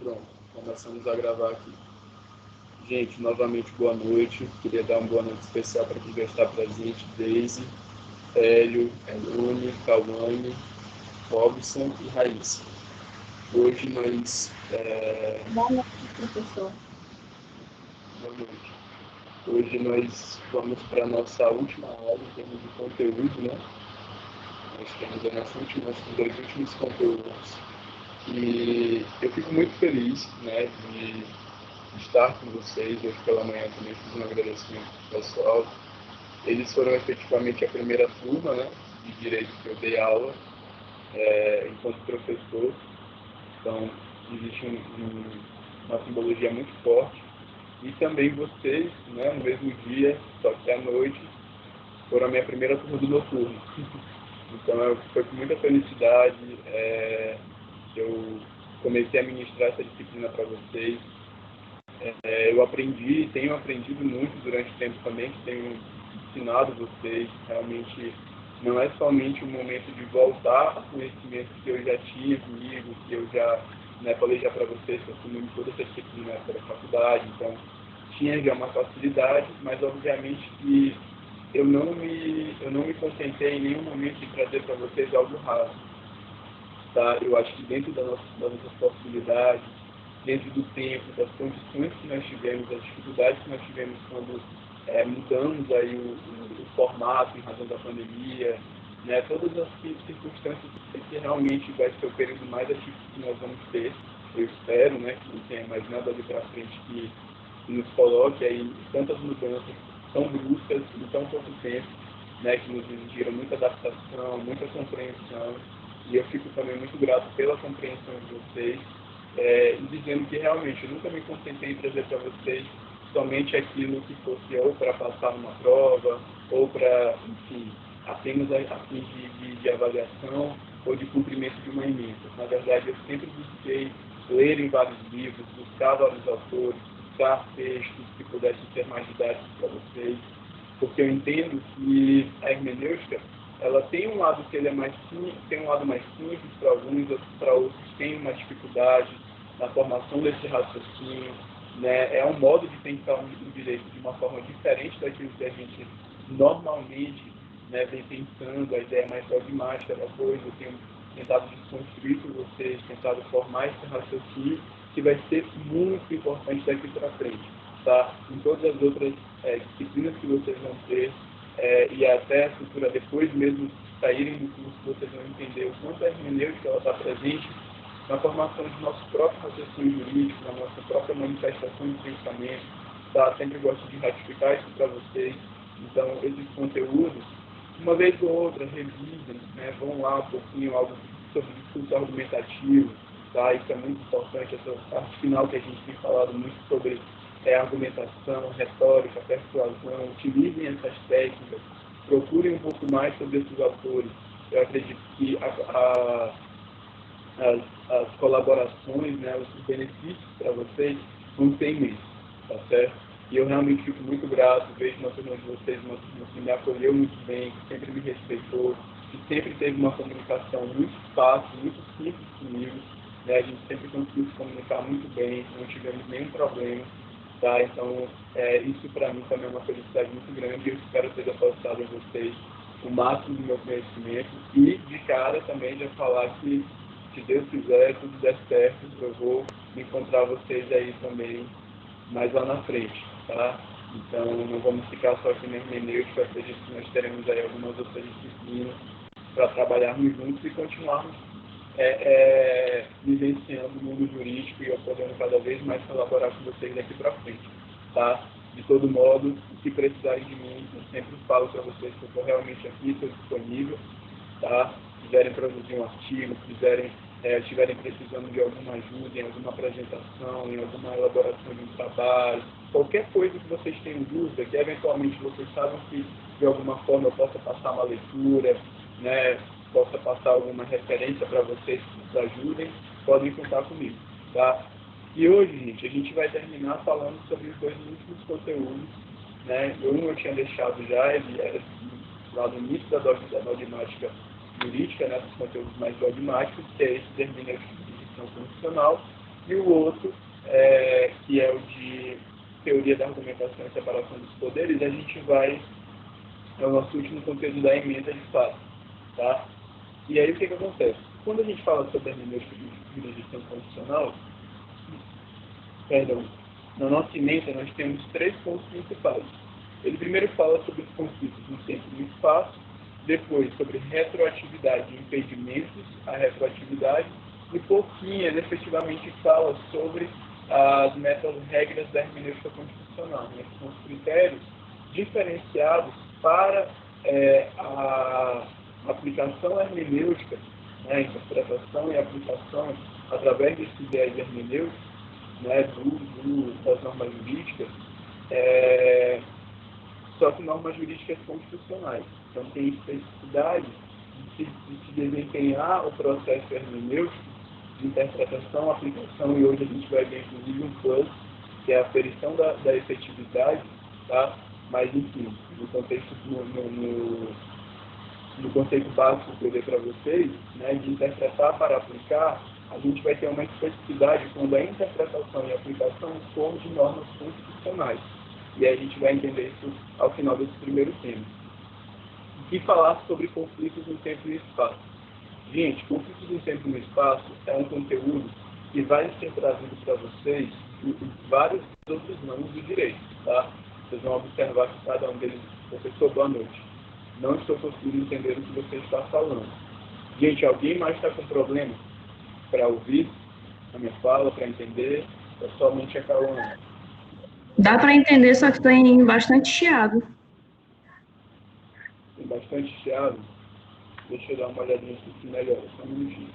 Pronto, começamos a gravar aqui. Gente, novamente boa noite. Queria dar uma boa noite especial para quem já está presente: Deise, Hélio, Elune, Cauane, Robson e Raíssa. Hoje nós... Boa noite, professor. Boa noite. Hoje nós vamos para a nossa última aula em termos de conteúdo, né? Nós temos a nossa os dois últimos conteúdos. E eu fico muito feliz, né, de estar com vocês. Hoje pela manhã também fiz um agradecimento ao pessoal. Eles foram efetivamente a primeira turma, né, de direito que eu dei aula enquanto professor. Então, existe uma simbologia muito forte. E também vocês, né, no mesmo dia, só que à noite, foram a minha primeira turma do noturno. Então, foi com muita felicidade que eu comecei a ministrar essa disciplina para vocês. Eu aprendi, tenho aprendido muito durante o tempo também, que tenho ensinado vocês. Realmente não é somente um momento de voltar a conhecimento que eu já tinha comigo, que eu já, né, falei já para vocês que eu assumi toda essa disciplina pela faculdade, então tinha já uma facilidade, mas obviamente que eu não me contentei em nenhum momento de trazer para vocês algo raso. Tá? Eu acho que dentro das nossas possibilidades, dentro do tempo, das condições que nós tivemos, das dificuldades que nós tivemos quando mudamos aí o formato em razão da pandemia, né? Todas as circunstâncias que realmente vai ser o período mais atípico que nós vamos ter. Eu espero, né, que não tenha mais nada ali para frente que nos coloque aí tantas mudanças tão bruscas em tão pouco tempo, né, que nos exigiram muita adaptação, muita compreensão. E eu fico também muito grato pela compreensão de vocês, dizendo que realmente eu nunca me contentei em trazer para vocês somente aquilo que fosse ou para passar numa prova, ou para, enfim, apenas a fim de avaliação ou de cumprimento de uma emenda. Na verdade, eu sempre busquei ler em vários livros, buscar vários autores, buscar textos que pudessem ser mais didáticos para vocês, porque eu entendo que a hermenêutica ela tem um lado que ele é mais simples, tem um lado mais simples para alguns, para outros tem uma dificuldade na formação desse raciocínio, né? É um modo de pensar o direito de uma forma diferente daquilo que a gente normalmente, né, vem pensando, a ideia mais dogmática da coisa. Eu tenho tentado desconstruir com vocês, tentado formar esse raciocínio que vai ser muito importante daqui para frente, tá? Em todas as outras disciplinas que vocês vão ter, e até a futura, depois mesmo de saírem do curso, vocês vão entender o quanto a hermenêutica está presente na formação de nosso próprio raciocínio jurídico, na nossa própria manifestação de pensamento. Tá? Sempre gosto de ratificar isso para vocês. Então, esses conteúdos, uma vez ou outra, revisem, né? Vão lá um pouquinho, algo sobre discurso argumentativo. Tá? Isso é muito importante, essa parte final que a gente tem falado muito sobre argumentação, retórica, persuasão. Utilizem essas técnicas, procurem um pouco mais sobre esses autores. Eu acredito que as colaborações, né, os benefícios para vocês não ser imensos, tá certo? E eu realmente fico muito grato, vejo uma turma de vocês, uma turma que me acolheu muito bem, que sempre me respeitou, que sempre teve uma comunicação muito fácil, muito simples comigo, né? A gente sempre conseguiu se comunicar muito bem, não tivemos nenhum problema. Tá? Então, isso para mim também é uma felicidade muito grande. Eu espero ter depositado em vocês o máximo do meu conhecimento e, de cara, também já falar que, se Deus quiser, tudo der certo, eu vou encontrar vocês aí também mais lá na frente. Tá? Então, não vamos ficar só aqui na hermenêutica, acredito que nós teremos aí algumas outras disciplinas para trabalharmos juntos e continuarmos vivenciando o mundo jurídico e eu podendo cada vez mais colaborar com vocês daqui para frente, tá? De todo modo, se precisarem de mim, eu sempre falo para vocês que eu estou realmente aqui, estou disponível, tá? Se quiserem produzir um artigo, estiverem precisando de alguma ajuda em alguma apresentação, em alguma elaboração de um trabalho, qualquer coisa que vocês tenham dúvida, que eventualmente vocês sabem que de alguma forma eu possa passar uma leitura, né? Possa passar alguma referência para vocês que nos ajudem, podem contar comigo, tá? E hoje, gente, a gente vai terminar falando sobre os dois últimos conteúdos, né? Eu tinha deixado já, ele era lá no início da dogmática jurídica, né, dos conteúdos mais dogmáticos, que é esse hermenêutica de jurisdição constitucional, E o outro, que é o de teoria da argumentação e separação dos poderes, é o nosso último conteúdo da emenda de fato, tá? E aí o que acontece? Quando a gente fala sobre hermenêutica de jurisdição constitucional, perdão, na nossa emenda nós temos 3 pontos principais. Ele primeiro fala sobre os conflitos no tempo e no espaço, depois sobre retroatividade e impedimentos à retroatividade, e por fim ele efetivamente fala sobre as regras da hermenêutica constitucional, né, que são os critérios diferenciados para a aplicação hermenêutica, né, a interpretação e aplicação através desse viés hermenêutico, né, das normas jurídicas, só que normas jurídicas constitucionais. Então, tem especificidade de se desempenhar o processo hermenêutico de interpretação, aplicação, e hoje a gente vai ver, inclusive, um plus, que é a aferição da efetividade, tá? Mas, enfim, no contexto, no conceito básico que eu dei para vocês, né, de interpretar para aplicar, a gente vai ter uma especificidade quando a interpretação e a aplicação for de normas constitucionais. E aí a gente vai entender isso ao final desse primeiro tema. E falar sobre conflitos no tempo e no espaço. Gente, conflitos no tempo e no espaço é um conteúdo que vai ser trazido para vocês em vários outros ramos do direito, tá? Vocês vão observar que cada um deles, professor, boa noite. Não estou conseguindo entender o que você está falando. Gente, alguém mais está com problema para ouvir a minha fala, para entender? É somente a Cauã. Dá para entender, só que tem bastante chiado. Tem bastante chiado? Deixa eu dar uma olhadinha aqui se melhora, só um minutinho.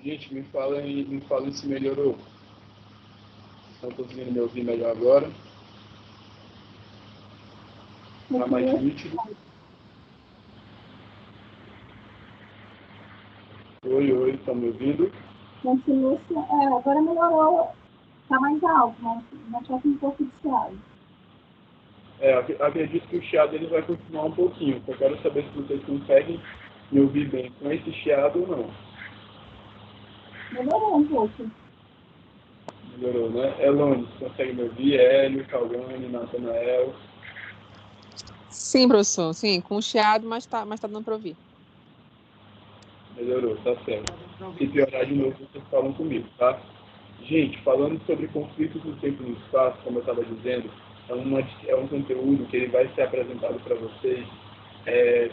Gente, me falem se melhorou. Estão conseguindo me ouvir melhor agora? Está mais nítido? Oi, estão me ouvindo? Continua, agora melhorou, está mais alto, mas só com um pouco de chiado. Acredito que o chiado ele vai continuar um pouquinho. Eu quero saber se vocês conseguem me ouvir bem com esse chiado ou não. Melhorou um pouco. Melhorou, né? Elone, você consegue me ouvir? Hélio, Cauane, Natanael. Sim, professor, sim, com chiado, mas tá dando para ouvir. Melhorou, tá certo. Se piorar de novo, vocês falam comigo, tá? Gente, falando sobre conflitos no tempo e no espaço, como eu estava dizendo, é um conteúdo que ele vai ser apresentado para vocês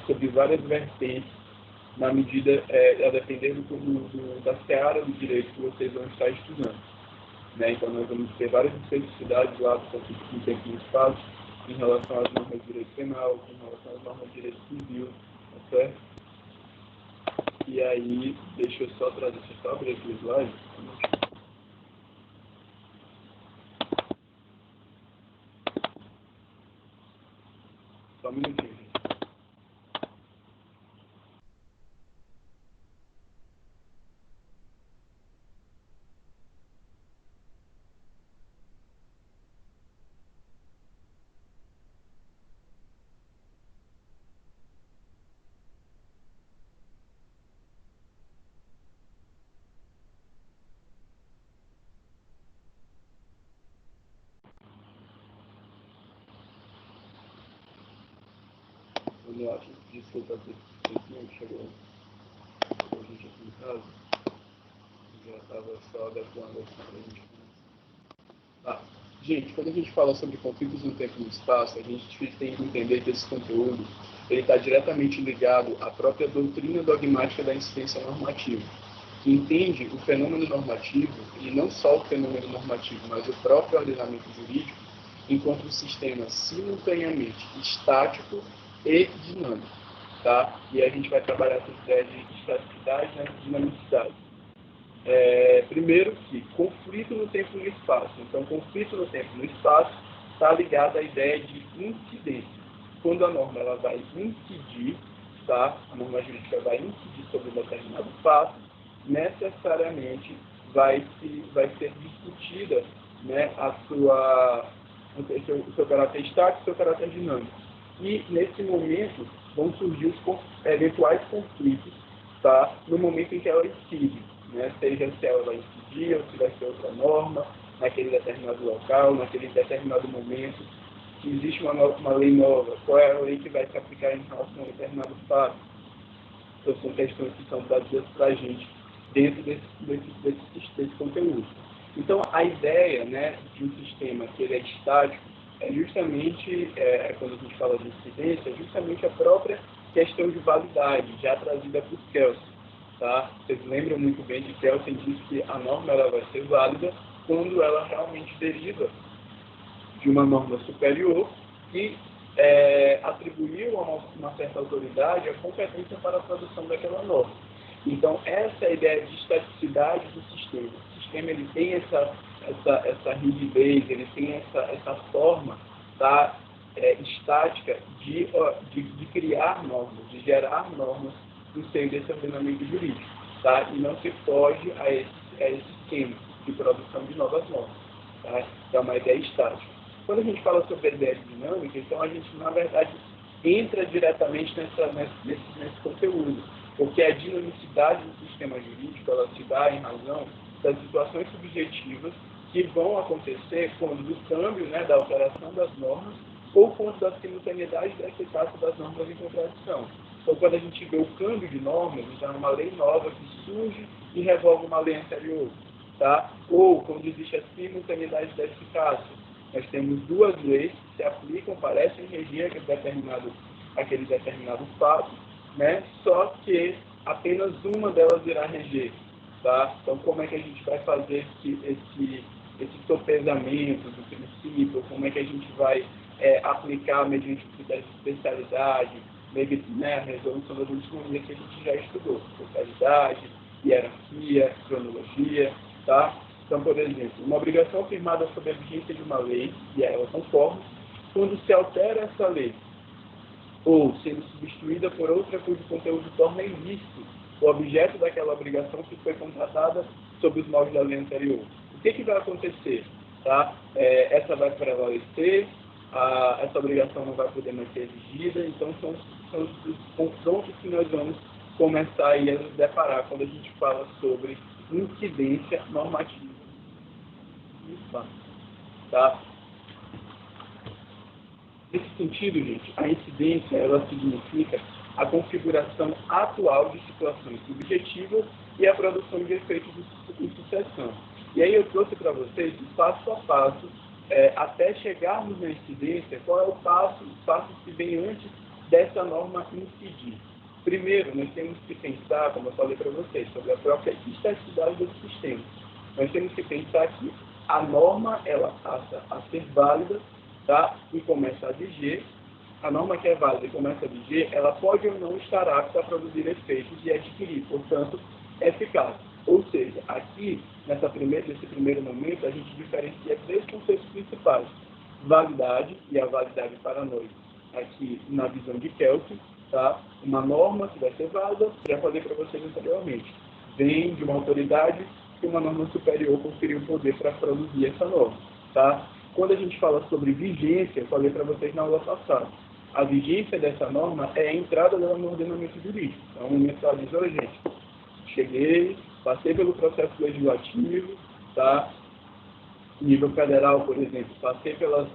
sobre várias vertentes, na medida, a depender da seara do direito que vocês vão estar estudando. Né? Então, nós vamos ter várias especificidades lá do conflito no tempo e no espaço, em relação às normas de direito penal, em relação às normas de direito civil, tá certo? E aí, deixa eu só abrir aqui o slide. Só um minutinho, gente. Vamos lá, desculpa aqui, chegou a gente aqui em casa, já estava só adequando aqui para a gente. Gente, quando a gente fala sobre conflitos no tempo e no espaço, a gente tem que entender que esse conteúdo está diretamente ligado à própria doutrina dogmática da incidência normativa, que entende o fenômeno normativo, e não só o fenômeno normativo, mas o próprio ordenamento jurídico, enquanto um sistema simultaneamente estático e dinâmico. tá? E a gente vai trabalhar essas ideias de estaticidade, né, e dinamicidade. Primeiro que conflito no tempo e no espaço. Então, conflito no tempo e no espaço está ligado à ideia de incidência. Quando a norma ela vai incidir, tá? A norma jurídica vai incidir sobre um determinado fato, necessariamente vai ser discutida, né, o seu caráter estático e o seu caráter dinâmico. E, nesse momento, vão surgir os eventuais conflitos, tá? No momento em que ela incide, né? Seja se ela vai incidir ou se vai ser outra norma, naquele determinado local, naquele determinado momento. Se existe uma lei nova, qual é a lei que vai se aplicar em relação a um determinado fato? Então, são questões que são dadas para a gente dentro desse conteúdo. Então, a ideia, né, de um sistema que ele é estático é justamente, quando a gente fala de incidência, é justamente a própria questão de validade, já trazida por Kelsen. Tá? Vocês lembram muito bem de Kelsen disse que a norma ela vai ser válida quando ela realmente deriva de uma norma superior que atribuiu a uma certa autoridade a competência para a produção daquela norma. Então, essa é a ideia de estaticidade do sistema. O sistema ele tem essa rigidez, ele tem essa forma, tá, estática de criar normas, de gerar normas no seio desse ordenamento jurídico, tá? E não se foge a esse esquema de produção de novas normas. Tá? Então, é uma ideia estática. Quando a gente fala sobre a ideia dinâmica, então a gente, na verdade, entra diretamente nesse conteúdo, porque a dinamicidade do sistema jurídico ela se dá em razão das situações subjetivas que vão acontecer quando do câmbio, né, da alteração das normas ou quando da simultaneidade da eficácia das normas em contradição. Então, quando a gente vê o câmbio de normas, então é uma lei nova que surge e revoga uma lei anterior, tá? Ou quando existe a simultaneidade da eficácia. Nós temos duas leis que se aplicam, parecem regir aquele determinado fato, né? Só que apenas uma delas irá reger. Tá? Então, como é que a gente vai fazer esse sopesamento do princípio? Como é que a gente vai aplicar mediante o critério de especialidade, né, a resolução das últimas leis que a gente já estudou? Especialidade, hierarquia, cronologia, tá? Então, por exemplo, uma obrigação firmada sob a vigência de uma lei, e ela conforme, quando se altera essa lei, ou sendo substituída por outra cujo conteúdo torna ilícito o objeto daquela obrigação que foi contratada sob os moldes da lei anterior. O que vai acontecer? Tá? Essa vai prevalecer, essa obrigação não vai poder mais ser exigida, então são os confrontos que nós vamos começar aí a nos deparar quando a gente fala sobre incidência normativa. Tá? Nesse sentido, gente, a incidência ela significa a configuração atual de situações subjetivas e a produção de efeitos em sucessão. E aí eu trouxe para vocês o passo a passo, até chegarmos na incidência, qual é o passo que vem antes dessa norma incidir. Primeiro, nós temos que pensar, como eu falei para vocês, sobre a própria estaticidade do sistema. Nós temos que pensar que a norma ela passa a ser válida, tá? E começa a viger. A norma que é válida e começa a viger, ela pode ou não estar apta a produzir efeitos e adquirir, portanto, eficácia. Ou seja, aqui, nesse primeiro momento, a gente diferencia três conceitos principais. Validade, e a validade para nós, aqui na visão de Kelsen, tá? Uma norma que vai ser válida, já falei para vocês anteriormente, vem de uma autoridade que uma norma superior conferiu o poder para produzir essa norma. Tá? Quando a gente fala sobre vigência, eu falei para vocês na aula passada, a vigência dessa norma é a entrada dela no ordenamento jurídico. Então, um momento ela diz, olha, gente, cheguei, passei pelo processo legislativo, tá? Nível federal, por exemplo, passei pela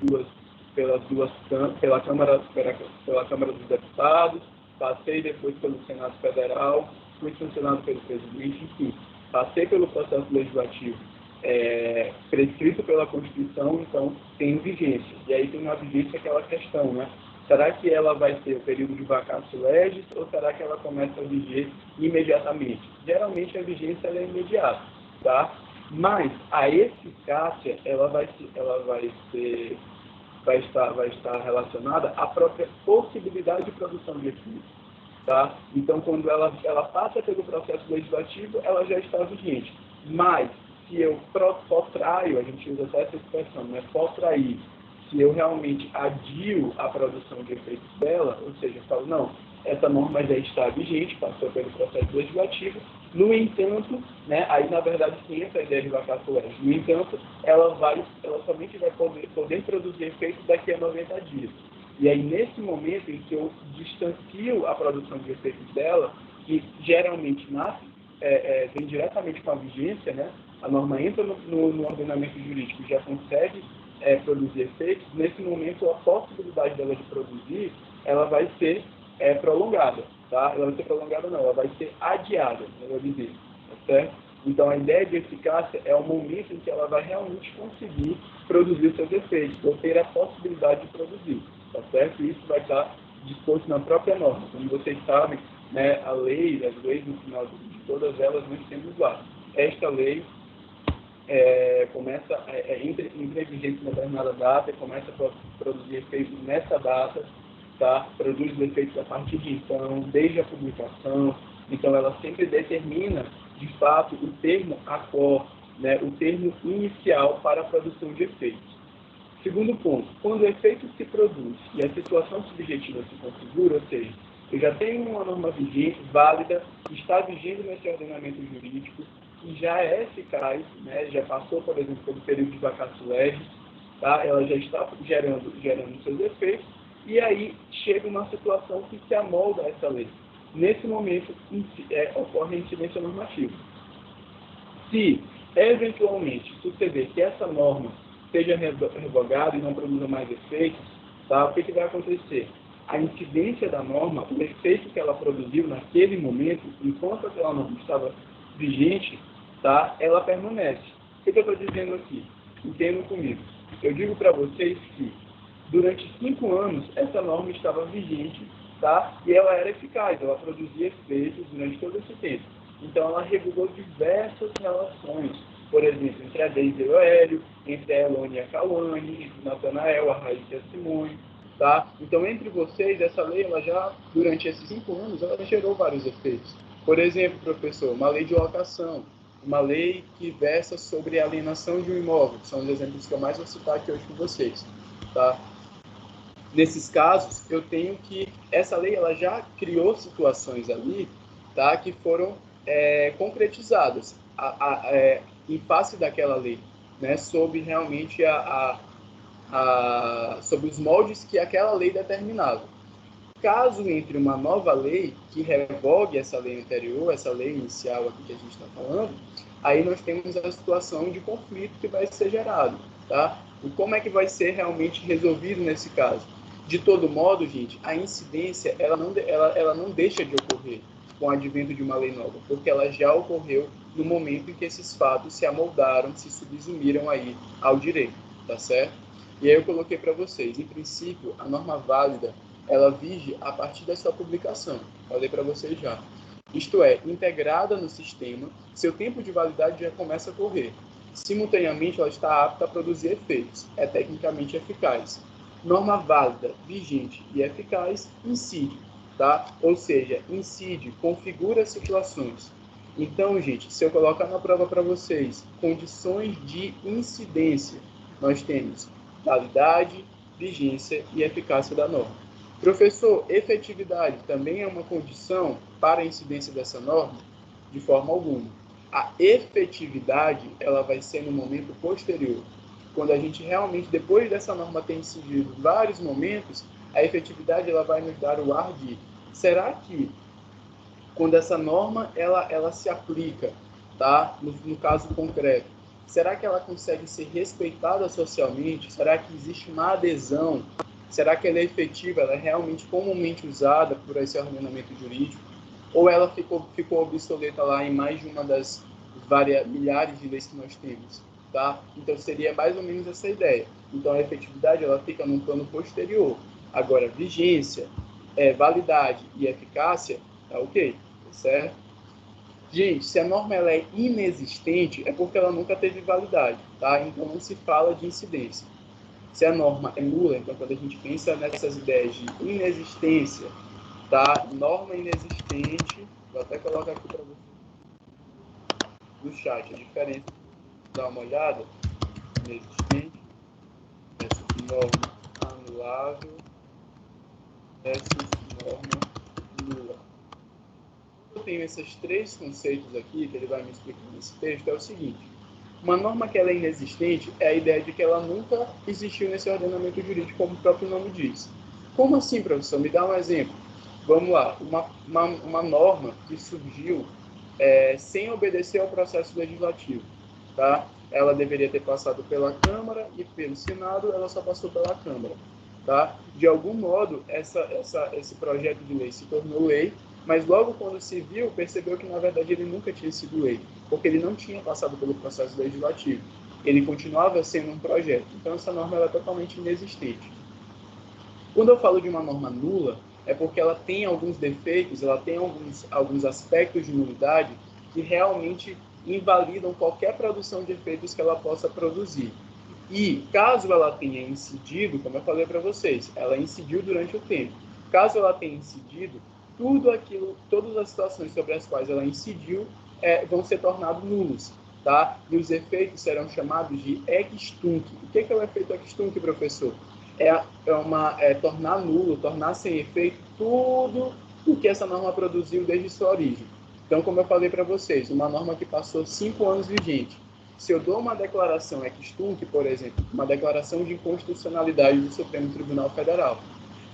Câmara dos Deputados, passei depois pelo Senado Federal, fui sancionado pelo presidente, enfim, passei pelo processo legislativo prescrito pela Constituição, então tem vigência. E aí tem uma vigência aquela questão, né? Será que ela vai ter o período de vacatio legis ou será que ela começa a viger imediatamente? Geralmente a vigência ela é imediata, tá? Mas a eficácia ela vai estar relacionada à própria possibilidade de produção de efeitos. tá? Então, quando ela passa pelo processo legislativo, ela já está vigente. Mas, se eu protraio, a gente usa até essa expressão, né? Protrair, se eu realmente adio a produção de efeitos dela, ou seja, eu falo, não, essa norma já está vigente, passou pelo processo legislativo, no entanto, né, aí na verdade sim entra a ideia de vacatio legis, no entanto, ela somente vai poder produzir efeitos daqui a 90 dias. E aí, nesse momento em que eu distancio a produção de efeitos dela, que geralmente vem diretamente com a vigência, né? A norma entra no ordenamento jurídico e já consegue produzir efeitos, nesse momento a possibilidade dela de produzir, ela vai ser prolongada, tá? Ela vai ser prolongada não, ela vai ser adiada, melhor dizer, tá certo? Então a ideia de eficácia é o momento em que ela vai realmente conseguir produzir seus efeitos, ou ter a possibilidade de produzir, tá certo? E isso vai estar disposto na própria norma. Como vocês sabem, né, as leis no final de todas elas nós temos lá. Esta lei entra em vigência em determinada data, começa a produzir efeitos nessa data, tá? Produz os efeitos a partir de então, desde a publicação. Então, ela sempre determina, de fato, o termo acor, né? O termo inicial para a produção de efeitos. Segundo ponto, quando o efeito se produz e a situação subjetiva se configura, ou seja, eu já tenho uma norma vigente, válida, está vigente nesse ordenamento jurídico, que já é eficaz, né? Já passou, por exemplo, pelo período de vacatio legis, tá? Ela já está gerando seus efeitos, e aí chega uma situação que se amolda a essa lei. Nesse momento, ocorre a incidência normativa. Se, eventualmente, suceder que essa norma seja revogada e não produza mais efeitos, tá? O que vai acontecer? A incidência da norma, o efeito que ela produziu naquele momento, enquanto aquela norma estava vigente, tá? Ela permanece. O que eu estou dizendo aqui? Entendam comigo. Eu digo para vocês que, durante 5 anos, essa norma estava vigente, tá? E ela era eficaz, ela produzia efeitos durante todo esse tempo. Então, ela regulou diversas relações, por exemplo, entre a Deise e o Hélio, entre a Elone e a Cauane, entre o Natanael, a Raíssa e a Simone, tá? Então, entre vocês, essa lei, ela já, durante esses 5 anos, ela gerou vários efeitos. Por exemplo, professor, uma lei de locação, uma lei que versa sobre a alienação de um imóvel, que são os exemplos que eu mais vou citar aqui hoje com vocês, tá? Nesses casos, eu tenho que essa lei ela já criou situações ali, tá, que foram concretizadas em face daquela lei, né, sob realmente sob os moldes que aquela lei determinava. Caso entre uma nova lei que revogue essa lei anterior, essa lei inicial aqui que a gente está falando, aí nós temos a situação de conflito que vai ser gerado, tá? E como é que vai ser realmente resolvido nesse caso? De todo modo, gente, a incidência ela não deixa de ocorrer com o advento de uma lei nova, porque ela já ocorreu no momento em que esses fatos se amoldaram, se subsumiram aí ao direito, tá certo? E aí eu coloquei para vocês, em princípio, a norma válida, ela vige a partir da sua publicação, falei para vocês já. Isto é, integrada no sistema, seu tempo de validade já começa a correr. Simultaneamente, ela está apta a produzir efeitos, é tecnicamente eficaz. Norma válida, vigente e eficaz, incide, tá? Ou seja, incide, configura situações. Então, gente, se eu colocar na prova para vocês condições de incidência, nós temos validade, vigência e eficácia da norma. Professor, efetividade também é uma condição para a incidência dessa norma? De forma alguma. A efetividade, ela vai ser no momento posterior. Quando a gente realmente, depois dessa norma ter incidido vários momentos, a efetividade ela vai nos dar o ar de, será que quando essa norma ela se aplica, tá? No caso concreto, será que ela consegue ser respeitada socialmente? Será que existe uma adesão? Será que ela é efetiva? Ela é realmente comumente usada por esse ordenamento jurídico? Ou ela ficou obsoleta lá em mais de uma das milhares de leis que nós temos? Tá? Então, seria mais ou menos essa ideia. Então, a efetividade ela fica num plano posterior. Agora, vigência, validade e eficácia, tá ok, certo? Gente, se a norma ela é inexistente, é porque ela nunca teve validade, tá? Então, não se fala de incidência. Se a norma é nula, então, quando a gente pensa nessas ideias de inexistência, tá? Norma inexistente, vou até colocar aqui para você no chat a diferença, dá uma olhada, inexistente, essa norma anulável, essa norma nula. Eu tenho esses três conceitos aqui, que ele vai me explicar nesse texto, é o seguinte: uma norma que ela é inexistente é a ideia de que ela nunca existiu nesse ordenamento jurídico, como o próprio nome diz. Como assim, professor? Me dá um exemplo. Vamos lá, uma norma que surgiu sem obedecer ao processo legislativo, tá? Ela deveria ter passado pela Câmara e pelo Senado, ela só passou pela Câmara, tá? De algum modo, esse projeto de lei se tornou lei, mas logo quando se viu, percebeu que, na verdade, ele nunca tinha sido lei, porque ele não tinha passado pelo processo legislativo. Ele continuava sendo um projeto. Então, essa norma ela é totalmente inexistente. Quando eu falo de uma norma nula, é porque ela tem alguns defeitos, ela tem alguns aspectos de nulidade que realmente invalidam qualquer produção de efeitos que ela possa produzir. E, caso ela tenha incidido, como eu falei para vocês, ela incidiu durante o tempo. Caso ela tenha incidido, todas as situações sobre as quais ela incidiu vão ser tornados nulos, tá? E os efeitos serão chamados de ex tunc. O que é o efeito ex tunc, professor? Tornar nulo, tornar sem efeito tudo o que essa norma produziu desde sua origem. Então, como eu falei para vocês, uma norma que passou 5 anos vigente, se eu dou uma declaração ex tunc, por exemplo, uma declaração de inconstitucionalidade do Supremo Tribunal Federal,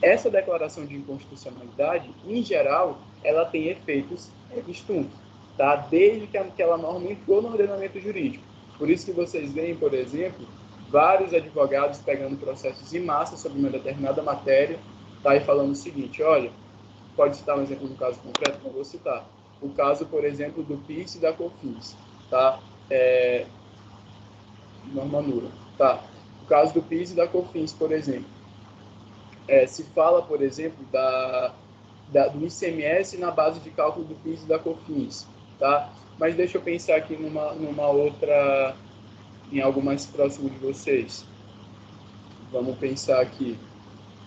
essa declaração de inconstitucionalidade, em geral, ela tem efeitos ex tunc, tá? Desde que aquela norma entrou no ordenamento jurídico. Por isso que vocês veem, por exemplo, vários advogados pegando processos em massa sobre uma determinada matéria, tá? E falando o seguinte: olha, pode citar um exemplo do caso concreto? Eu vou citar. O caso, por exemplo, do PIS e da COFINS, tá? Norma nula, tá? O caso do PIS e da COFINS, por exemplo, se fala, por exemplo, do ICMS na base de cálculo do PIS e da COFINS, tá? Mas deixa eu pensar aqui numa outra, em algo mais próximo de vocês. Vamos pensar aqui.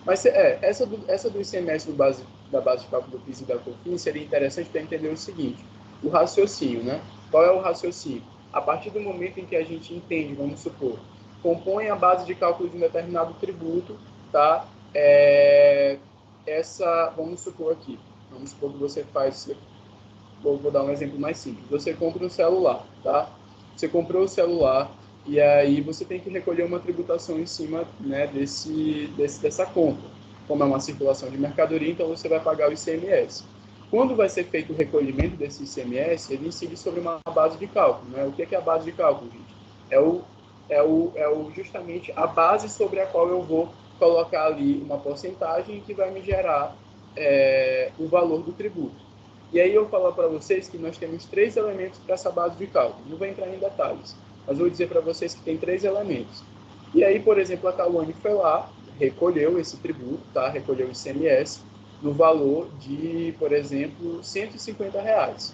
Mas essa do ICMS da base de cálculo do PIS e da COFINS seria interessante para entender o seguinte: o raciocínio, né? Qual é o raciocínio? A partir do momento em que a gente entende, vamos supor, compõe a base de cálculo de um determinado tributo, tá? Vamos supor aqui, vamos supor que você faz, vou dar um exemplo mais simples. Você compra um celular, tá? Você comprou o celular e aí você tem que recolher uma tributação em cima, né, dessa compra. Como é uma circulação de mercadoria, então você vai pagar o ICMS. Quando vai ser feito o recolhimento desse ICMS, ele incide sobre uma base de cálculo, né? O que é a base de cálculo, gente? Justamente a base sobre a qual eu vou colocar ali uma porcentagem que vai me gerar o valor do tributo. E aí eu falo para vocês que nós temos 3 elementos para essa base de cálculo. Não vou entrar em detalhes, mas vou dizer para vocês que tem 3 elementos. E aí, por exemplo, a Cauane foi lá, recolheu esse tributo, tá? Recolheu o ICMS no valor de, por exemplo, R$150.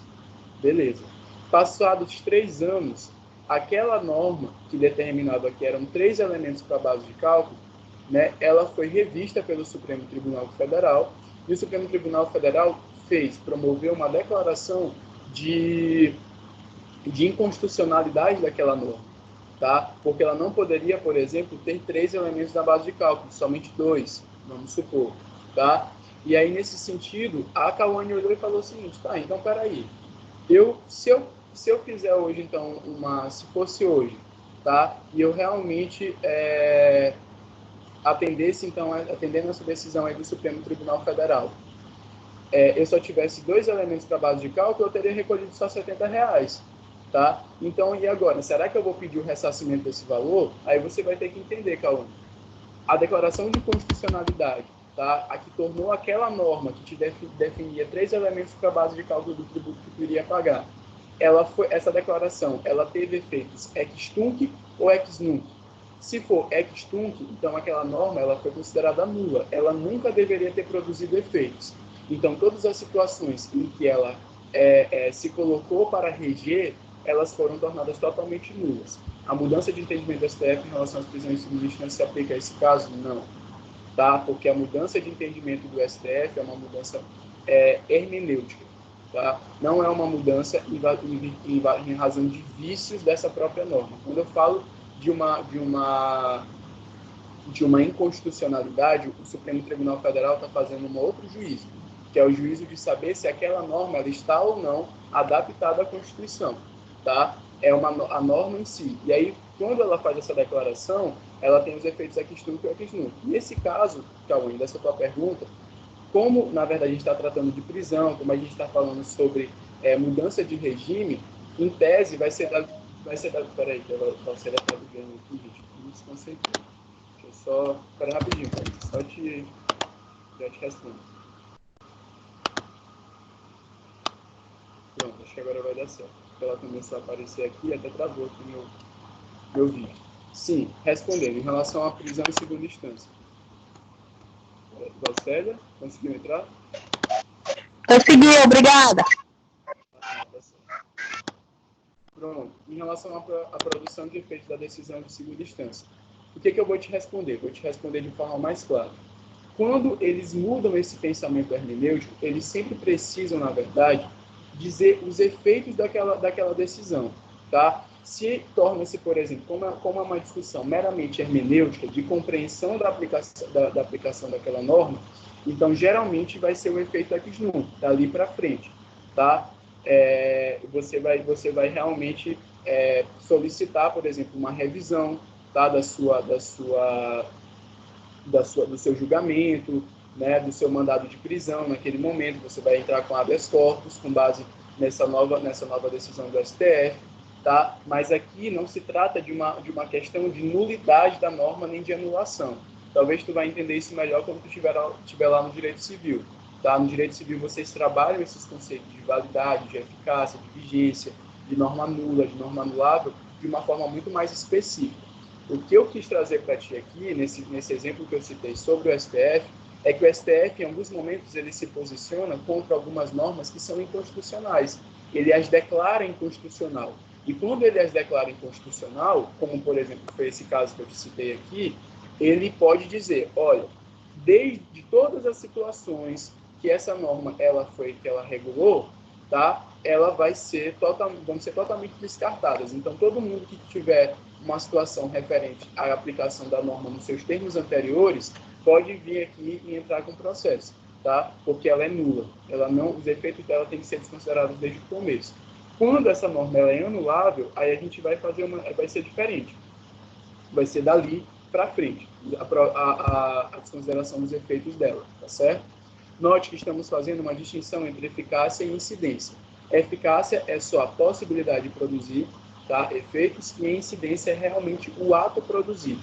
Beleza. Passados 3 anos, aquela norma que determinava que eram 3 elementos para a base de cálculo, né, ela foi revista pelo Supremo Tribunal Federal, e o Supremo Tribunal Federal promoveu uma declaração de inconstitucionalidade daquela norma, tá? Porque ela não poderia, por exemplo, ter 3 elementos na base de cálculo, somente 2, vamos supor, tá? E aí, nesse sentido, a Cauane olhou e falou o seguinte: tá, então, peraí, se eu fizer hoje, então, se fosse hoje, tá? E eu realmente atendendo essa decisão aí do Supremo Tribunal Federal, eu só tivesse 2 elementos para a base de cálculo, eu teria recolhido só R$70, tá? Então, e agora? Será que eu vou pedir o ressarcimento desse valor? Aí você vai ter que entender, Cauane. A declaração de constitucionalidade, tá? A que tornou aquela norma que te definia 3 elementos para a base de cálculo do tributo que tu iria pagar, essa declaração, ela teve efeitos ex tunc ou ex nunc? Se for ex tunc, então aquela norma ela foi considerada nula. Ela nunca deveria ter produzido efeitos. Então, todas as situações em que ela se colocou para reger, elas foram tornadas totalmente nulas. A mudança de entendimento do STF em relação às prisões subministradas se aplica a esse caso? Não. Tá? Porque a mudança de entendimento do STF é uma mudança hermenêutica. Tá? Não é uma mudança em razão de vícios dessa própria norma. Quando eu falo de uma inconstitucionalidade, o Supremo Tribunal Federal está fazendo um outro juízo, que é o juízo de saber se aquela norma ela está ou não adaptada à Constituição. Tá? É a norma em si. E aí, quando ela faz essa declaração, ela tem os efeitos ex nunc e ex nunc. Nesse caso, Cauã, dessa tua pergunta, como, na verdade, a gente está tratando de prisão, como a gente está falando sobre mudança de regime, em tese vai ser dado... Peraí, que a Valcélia está ligando aqui, gente. Não se concentre. Deixa eu só... Espera rapidinho, cara. Já te respondo. Pronto, acho que agora vai dar certo. Ela começou a aparecer aqui, até travou aqui meu vídeo. Sim, respondendo, em relação à prisão em segunda instância. Valcélia, conseguiu entrar? Consegui, obrigada. Pronto. Em relação à produção de efeitos da decisão de segunda instância, o que eu vou te responder? Vou te responder de forma mais clara. Quando eles mudam esse pensamento hermenêutico, eles sempre precisam, na verdade, dizer os efeitos daquela decisão. Tá? Se torna-se, por exemplo, como é uma discussão meramente hermenêutica, de compreensão da aplicação daquela norma, então, geralmente, vai ser o efeito ex nunc, dali para frente. Tá? Você vai realmente solicitar, por exemplo, uma revisão, tá? do seu julgamento, né? Do seu mandado de prisão naquele momento. Você vai entrar com habeas corpus com base nessa nova decisão do STF. Tá? Mas aqui não se trata de uma questão de nulidade da norma nem de anulação. Talvez tu vai entender isso melhor quando tu estiver lá no direito civil. Tá? No direito civil vocês trabalham esses conceitos de validade, de eficácia, de vigência, de norma nula, de norma anulável, de uma forma muito mais específica. O que eu quis trazer para ti aqui, nesse exemplo que eu citei sobre o STF, é que o STF, em alguns momentos, ele se posiciona contra algumas normas que são inconstitucionais. Ele as declara inconstitucional. E quando ele as declara inconstitucional, como, por exemplo, foi esse caso que eu te citei aqui, ele pode dizer, olha, desde todas as situações que essa norma que ela regulou, tá? Vão ser totalmente descartadas. Então, todo mundo que tiver uma situação referente à aplicação da norma nos seus termos anteriores, pode vir aqui e entrar com processo, tá? Porque ela é nula. Os efeitos dela têm que ser desconsiderados desde o começo. Quando essa norma ela é anulável, aí a gente vai ser diferente. Vai ser dali para frente, a desconsideração dos efeitos dela, tá certo? Note que estamos fazendo uma distinção entre eficácia e incidência. A eficácia é só a possibilidade de produzir, tá, efeitos, e a incidência é realmente o ato produzido,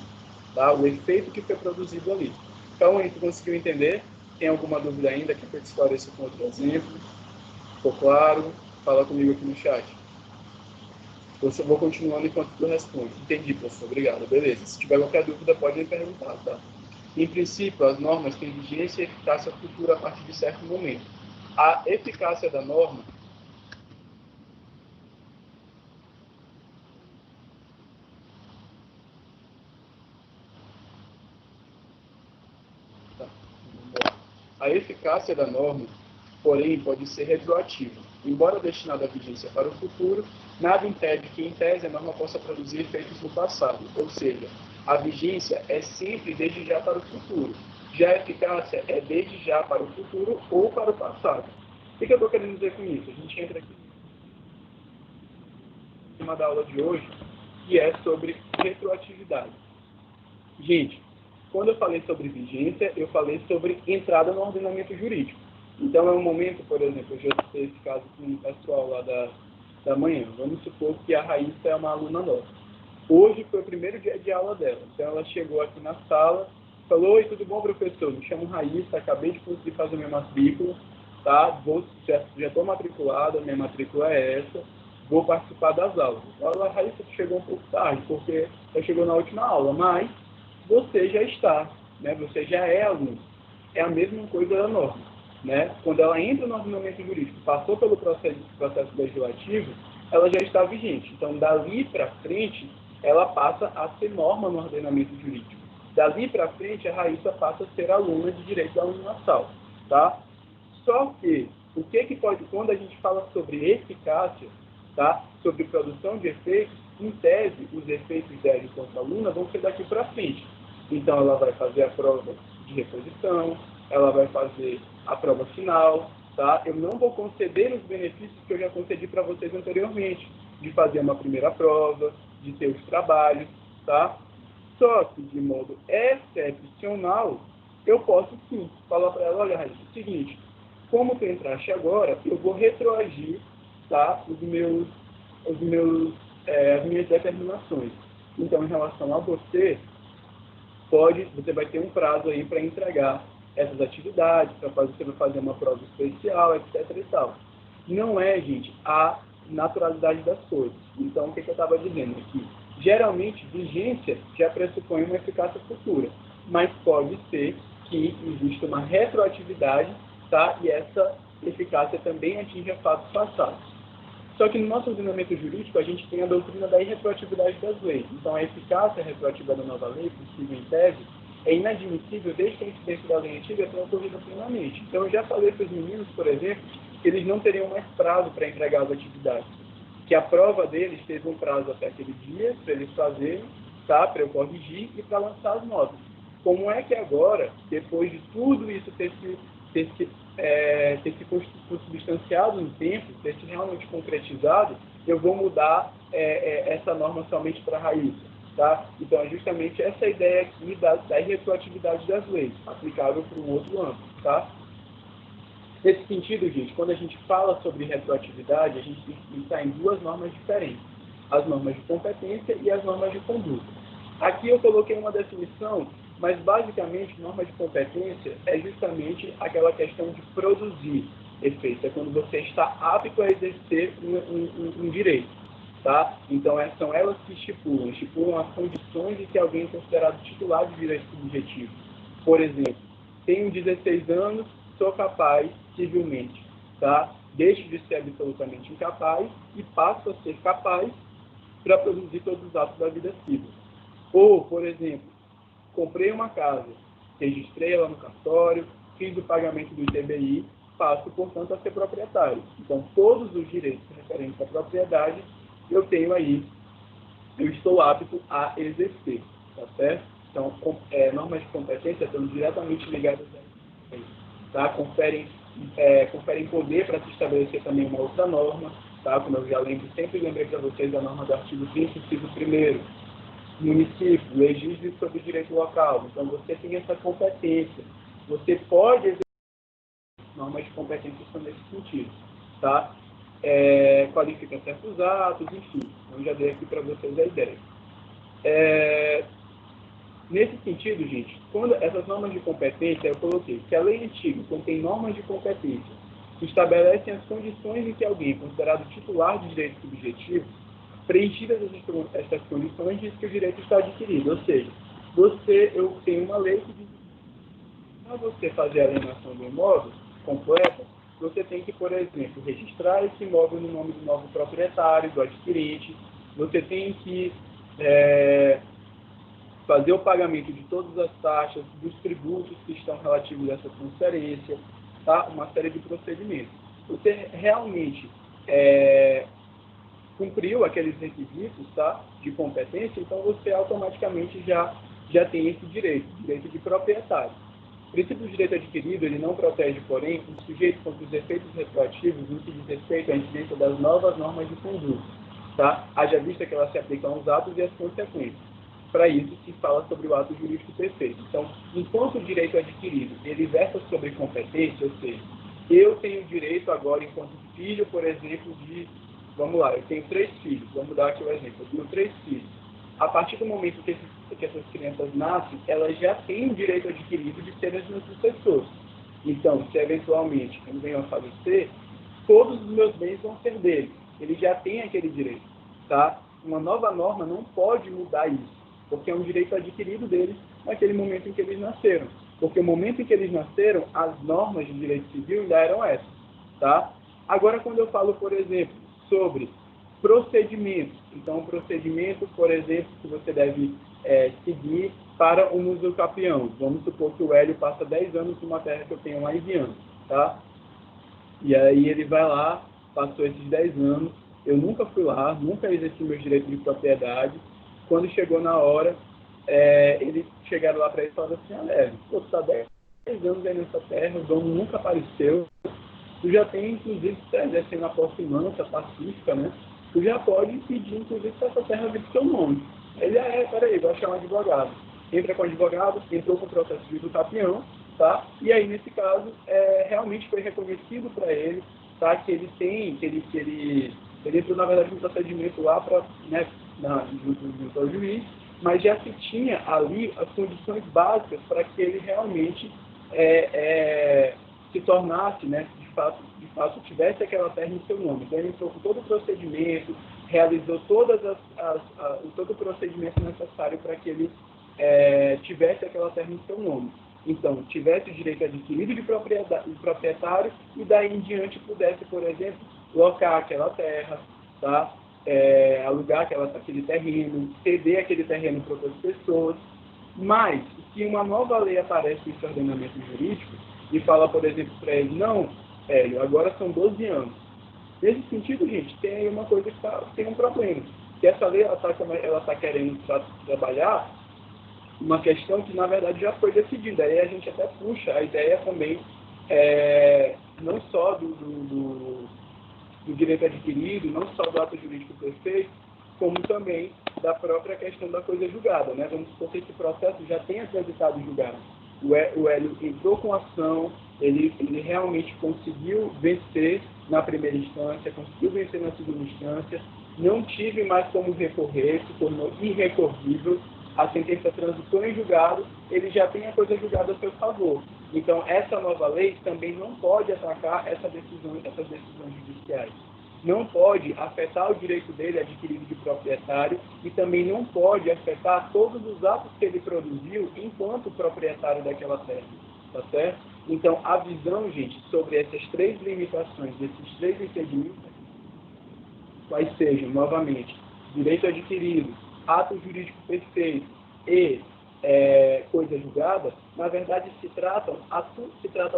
tá, o efeito que foi produzido ali. Então, tu conseguiu entender? Tem alguma dúvida ainda que eu te esclareça com outro exemplo? Ficou claro? Fala comigo aqui no chat. Eu vou continuando enquanto tu responde. Entendi, professor. Obrigado. Beleza. Se tiver qualquer dúvida, pode me perguntar, tá? Em princípio, as normas têm vigência e eficácia futura a partir de certo momento. A eficácia da norma A eficácia da norma, porém, pode ser retroativa. Embora destinada à vigência para o futuro, nada impede que, em tese, a norma possa produzir efeitos no passado. Ou seja, a vigência é sempre desde já para o futuro. Já a eficácia é desde já para o futuro ou para o passado. O que eu estou querendo dizer com isso? A gente entra aqui no tema da aula de hoje, que é sobre retroatividade. Gente, quando eu falei sobre vigência, eu falei sobre entrada no ordenamento jurídico. Então, é um momento, por exemplo, eu já citei esse caso com o pessoal lá da manhã. Vamos supor que a Raíssa é uma aluna nossa. Hoje foi o primeiro dia de aula dela. Então, ela chegou aqui na sala, falou: oi, tudo bom, professor? Me chamo Raíssa, acabei de conseguir fazer minha matrícula, tá? Já estou matriculada, minha matrícula é essa, vou participar das aulas. Olha, Raíssa, chegou um pouco tarde, porque já chegou na última aula, mas você já está, né? Você já é aluno. É a mesma coisa da norma, né? Quando ela entra no ordenamento jurídico, passou pelo processo legislativo, ela já está vigente. Então, dali para frente, ela passa a ser norma no ordenamento jurídico. Dali para frente, a Raíssa passa a ser aluna de direito da Unilassal, tá? Só que, o que pode, quando a gente fala sobre eficácia, tá? Sobre produção de efeitos, em tese, os efeitos dela enquanto aluna vão ser daqui para frente. Então, ela vai fazer a prova de reposição, ela vai fazer a prova final, tá? Eu não vou conceder os benefícios que eu já concedi para vocês anteriormente, de fazer uma primeira prova, de ter os trabalhos, tá? Só que, de modo excepcional, eu posso sim falar para ela, olha, Raíssa, é o seguinte, como tu entraste agora, eu vou retroagir, tá, as minhas determinações. Então, em relação a você, você vai ter um prazo aí para entregar essas atividades, você vai fazer uma prova especial, etc. e tal. Não é, gente, a naturalidade das coisas. Então, o que eu estava dizendo aqui? Geralmente, vigência já pressupõe uma eficácia futura, mas pode ser que exista uma retroatividade, tá? E essa eficácia também atinja fatos passados. Só que no nosso ordenamento jurídico, a gente tem a doutrina da irretroatividade das leis. Então, a eficácia retroativa da nova lei, possível em tese, é inadmissível desde que a incidência da lei antiga tenha ocorrido plenamente. Então, eu já falei para os meninos, por exemplo, que eles não teriam mais prazo para entregar as atividades. Que a prova deles teve um prazo até aquele dia, para eles fazerem, tá? Para eu corrigir e para lançar as notas. Como é que agora, depois de tudo isso ter se consubstanciado no tempo, ter se realmente concretizado, eu vou mudar essa norma somente para a raiz, tá? Então, é justamente essa ideia aqui da irretroatividade das leis, aplicável para um outro âmbito, tá? Nesse sentido, gente, quando a gente fala sobre retroatividade, a gente tem que pensar em duas normas diferentes, as normas de competência e as normas de conduta. Aqui eu coloquei uma definição, mas basicamente norma de competência é justamente aquela questão de produzir efeito, é quando você está apto a exercer um direito, tá? Então são elas que estipulam as condições de que alguém é considerado titular de direito subjetivo. Por exemplo, tenho 16 anos, sou capaz civilmente, tá? Deixo de ser absolutamente incapaz e passo a ser capaz para produzir todos os atos da vida civil. Ou, por exemplo, comprei uma casa, registrei ela no cartório, fiz o pagamento do ITBI, passo, portanto, a ser proprietário. Então, todos os direitos referentes à propriedade, eu estou apto a exercer, tá certo? Então, normas de competência estão diretamente ligadas a isso, tá? Conferem poder para se estabelecer também uma outra norma, tá? Como eu já sempre lembrei para vocês da norma do artigo 30, inciso 1º, município, legisle sobre o direito local. Então, você tem essa competência. Você pode exercer normas de competência nesse sentido, tá? Qualifica certos atos, enfim. Eu já dei aqui para vocês a ideia. Nesse sentido, gente, quando essas normas de competência, eu coloquei que a lei antiga contém normas de competência que estabelecem as condições em que alguém é considerado titular de direito subjetivo, preenchidas essas condições, diz que o direito está adquirido. Ou seja, eu tenho uma lei que diz que para você fazer a alienação do imóvel completa, você tem que, por exemplo, registrar esse imóvel no nome do novo proprietário, do adquirente, você tem que fazer o pagamento de todas as taxas, dos tributos que estão relativos a essa transferência, tá? Uma série de procedimentos. Você realmente cumpriu aqueles requisitos, tá, de competência, então você automaticamente já tem esse direito de proprietário. O princípio do direito adquirido, ele não protege, porém, o sujeito contra os efeitos retroativos no que diz respeito à incidência das novas normas de conduta, tá? Haja vista que elas se aplicam aos atos e às consequências. Para isso se fala sobre o ato jurídico perfeito. Então, enquanto o direito adquirido, ele versa sobre competência, ou seja, eu tenho direito agora, enquanto filho, por exemplo, vamos lá, eu tenho 3 filhos, vamos dar aqui o exemplo, eu tenho 3 filhos. A partir do momento que essas crianças nascem, elas já têm o direito adquirido de serem os meus sucessores. Então, se eventualmente eu venho a falecer, todos os meus bens vão ser dele. Ele já tem aquele direito, tá? Uma nova norma não pode mudar isso, porque é um direito adquirido deles naquele momento em que eles nasceram. Porque no momento em que eles nasceram, as normas de direito civil ainda eram essas, tá? Agora, quando eu falo, por exemplo, sobre procedimentos, então, um procedimento, por exemplo, que você deve seguir para um usucapião. Vamos supor que o Hélio passa 10 anos numa terra que eu tenho mais de anos, tá? E aí ele vai lá, passou esses 10 anos, eu nunca fui lá, nunca exerci meus direitos de propriedade. Quando chegou na hora, eles chegaram lá para ele e falaram assim, pô, tu tá 10 anos aí nessa terra, o dono nunca apareceu, tu já tem, inclusive, se exercendo uma posse mansa, pacífica, né? Tu já pode pedir, inclusive, que essa terra vire seu nome. Ele, peraí, vai chamar um advogado. Entra com o advogado, entrou com o processo de usucapião, tá? E aí, nesse caso, realmente foi reconhecido para ele, tá? Que ele tem, que ele entrou, na verdade, no procedimento lá para, né, junto ao juiz, mas já se tinha ali as condições básicas para que ele realmente se tornasse, né, de fato, tivesse aquela terra em seu nome. Então, ele entrou com todo o procedimento, realizou todo o procedimento necessário para que ele tivesse aquela terra em seu nome. Então, tivesse o direito adquirido de proprietário e daí em diante pudesse, por exemplo, locar aquela terra, tá? Alugar aquele terreno, ceder aquele terreno para outras pessoas. Mas, se uma nova lei aparece nesse ordenamento jurídico e fala, por exemplo, para ele, não, Hélio, agora são 12 anos. Nesse sentido, gente, tem aí uma coisa que tem um problema. Que essa lei ela tá querendo trabalhar uma questão que, na verdade, já foi decidida. Aí a gente até puxa a ideia também, não só do direito adquirido, não só do ato jurídico perfeito, como também da própria questão da coisa julgada, né? Vamos supor que esse processo já tenha transitado julgado. O Hélio entrou com ação, ele realmente conseguiu vencer na primeira instância, conseguiu vencer na segunda instância, não tive mais como recorrer, se tornou irrecorrível, a sentença transitou em julgado, ele já tem a coisa julgada a seu favor. Então, essa nova lei também não pode atacar essas decisões judiciais. Não pode afetar o direito dele adquirido de proprietário e também não pode afetar todos os atos que ele produziu enquanto proprietário daquela terra, tá certo? Então, a visão, gente, sobre essas três limitações, desses três impedimentos, quais sejam, novamente, direito adquirido, ato jurídico perfeito e coisa julgada, na verdade se trata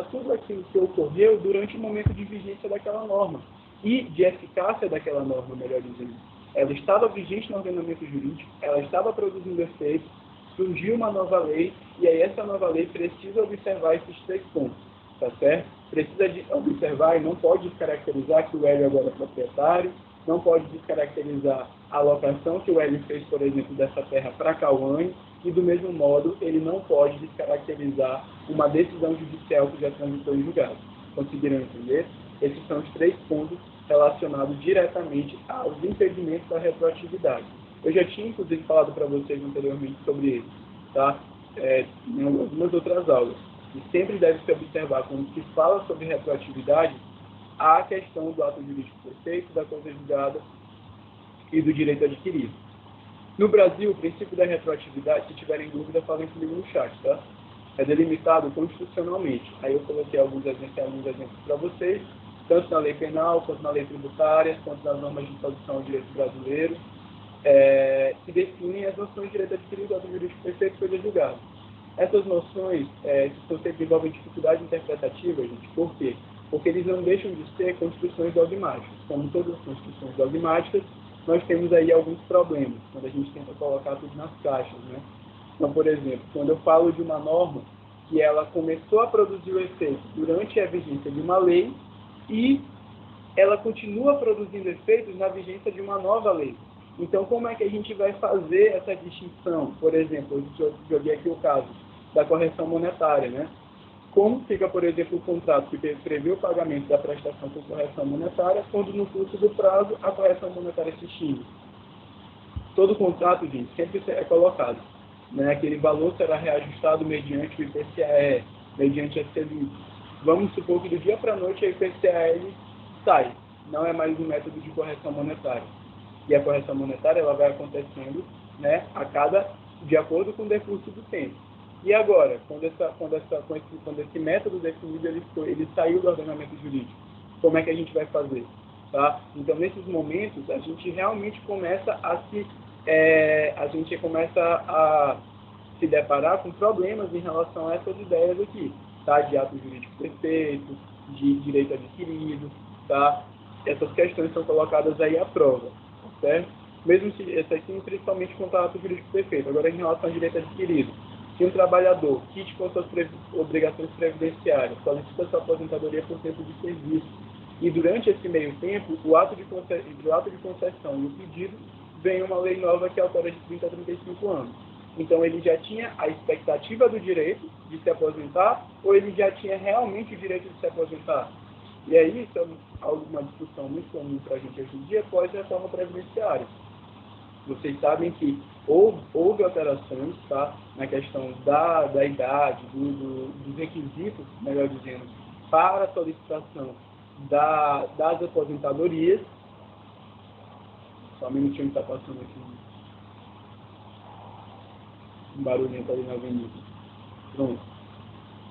tudo aquilo que ocorreu durante o momento de vigência daquela norma e de eficácia daquela norma, melhor dizendo. Ela estava vigente no ordenamento jurídico, ela estava produzindo efeitos, surgiu uma nova lei, e aí essa nova lei precisa observar esses três pontos, tá certo? Precisa de observar e não pode descaracterizar que o Hélio agora é proprietário, não pode descaracterizar a alocação que o Hélio fez, por exemplo, dessa terra para Cauã, e do mesmo modo ele não pode descaracterizar uma decisão judicial que já transitou em julgado. Conseguiram entender? Esses são os três pontos relacionados diretamente aos impedimentos da retroatividade. Eu já tinha, inclusive, falado para vocês anteriormente sobre eles, tá? Em algumas outras aulas. E sempre deve se observar, quando se fala sobre retroatividade, a questão do ato jurídico perfeito, da coisa julgada e do direito adquirido. No Brasil, o princípio da retroatividade, se tiverem dúvida, falem comigo no chat, tá? É delimitado constitucionalmente. Aí eu coloquei alguns exemplos para vocês, tanto na lei penal, quanto na lei tributária, quanto nas normas de introdução ao direito brasileiro, que definem as noções de direito adquirido, ato jurídico perfeito e coisa julgada. Essas noções, esses conceitos envolvem dificuldade interpretativa, gente. Por quê? Porque eles não deixam de ser constituições dogmáticas. Como todas as constituições dogmáticas, nós temos aí alguns problemas, quando a gente tenta colocar tudo nas caixas, né? Então, por exemplo, quando eu falo de uma norma que ela começou a produzir o efeito durante a vigência de uma lei e ela continua produzindo efeitos na vigência de uma nova lei. Então, como é que a gente vai fazer essa distinção? Por exemplo, eu joguei aqui o caso da correção monetária, né? Como fica, por exemplo, o contrato que prevê o pagamento da prestação por correção monetária, quando no curso do prazo a correção monetária se extingue? Todo contrato, gente, sempre é colocado, né? Aquele valor será reajustado mediante o IPCA, mediante a Selic. Vamos supor que do dia para a noite a IPCA sai, não é mais um método de correção monetária. E a correção monetária ela vai acontecendo, né, de acordo com o decurso do tempo. E agora, quando esse método definido ele saiu do ordenamento jurídico, como é que a gente vai fazer? Tá? Então, nesses momentos, a gente realmente começa a se deparar com problemas em relação a essas ideias aqui, tá? De ato jurídico perfeito, de direito adquirido, tá? Essas questões são colocadas aí à prova, certo? Mesmo se essa aqui, principalmente com o contrato jurídico perfeito. Agora, em relação ao direito adquirido, se um trabalhador quite com suas obrigações previdenciárias, solicita sua aposentadoria por tempo de serviço, e durante esse meio tempo, o ato de concessão e o pedido, vem uma lei nova que altera de 30 a 35 anos. Então, ele já tinha a expectativa do direito de se aposentar, ou ele já tinha realmente o direito de se aposentar? E aí, isso é uma discussão muito comum para a gente hoje em dia, pós-reforma previdenciária. Vocês sabem que houve alterações, tá, na questão da idade, dos requisitos, melhor dizendo, para a solicitação das aposentadorias. Só um minutinho que está passando aqui um barulhento ali na avenida. Pronto.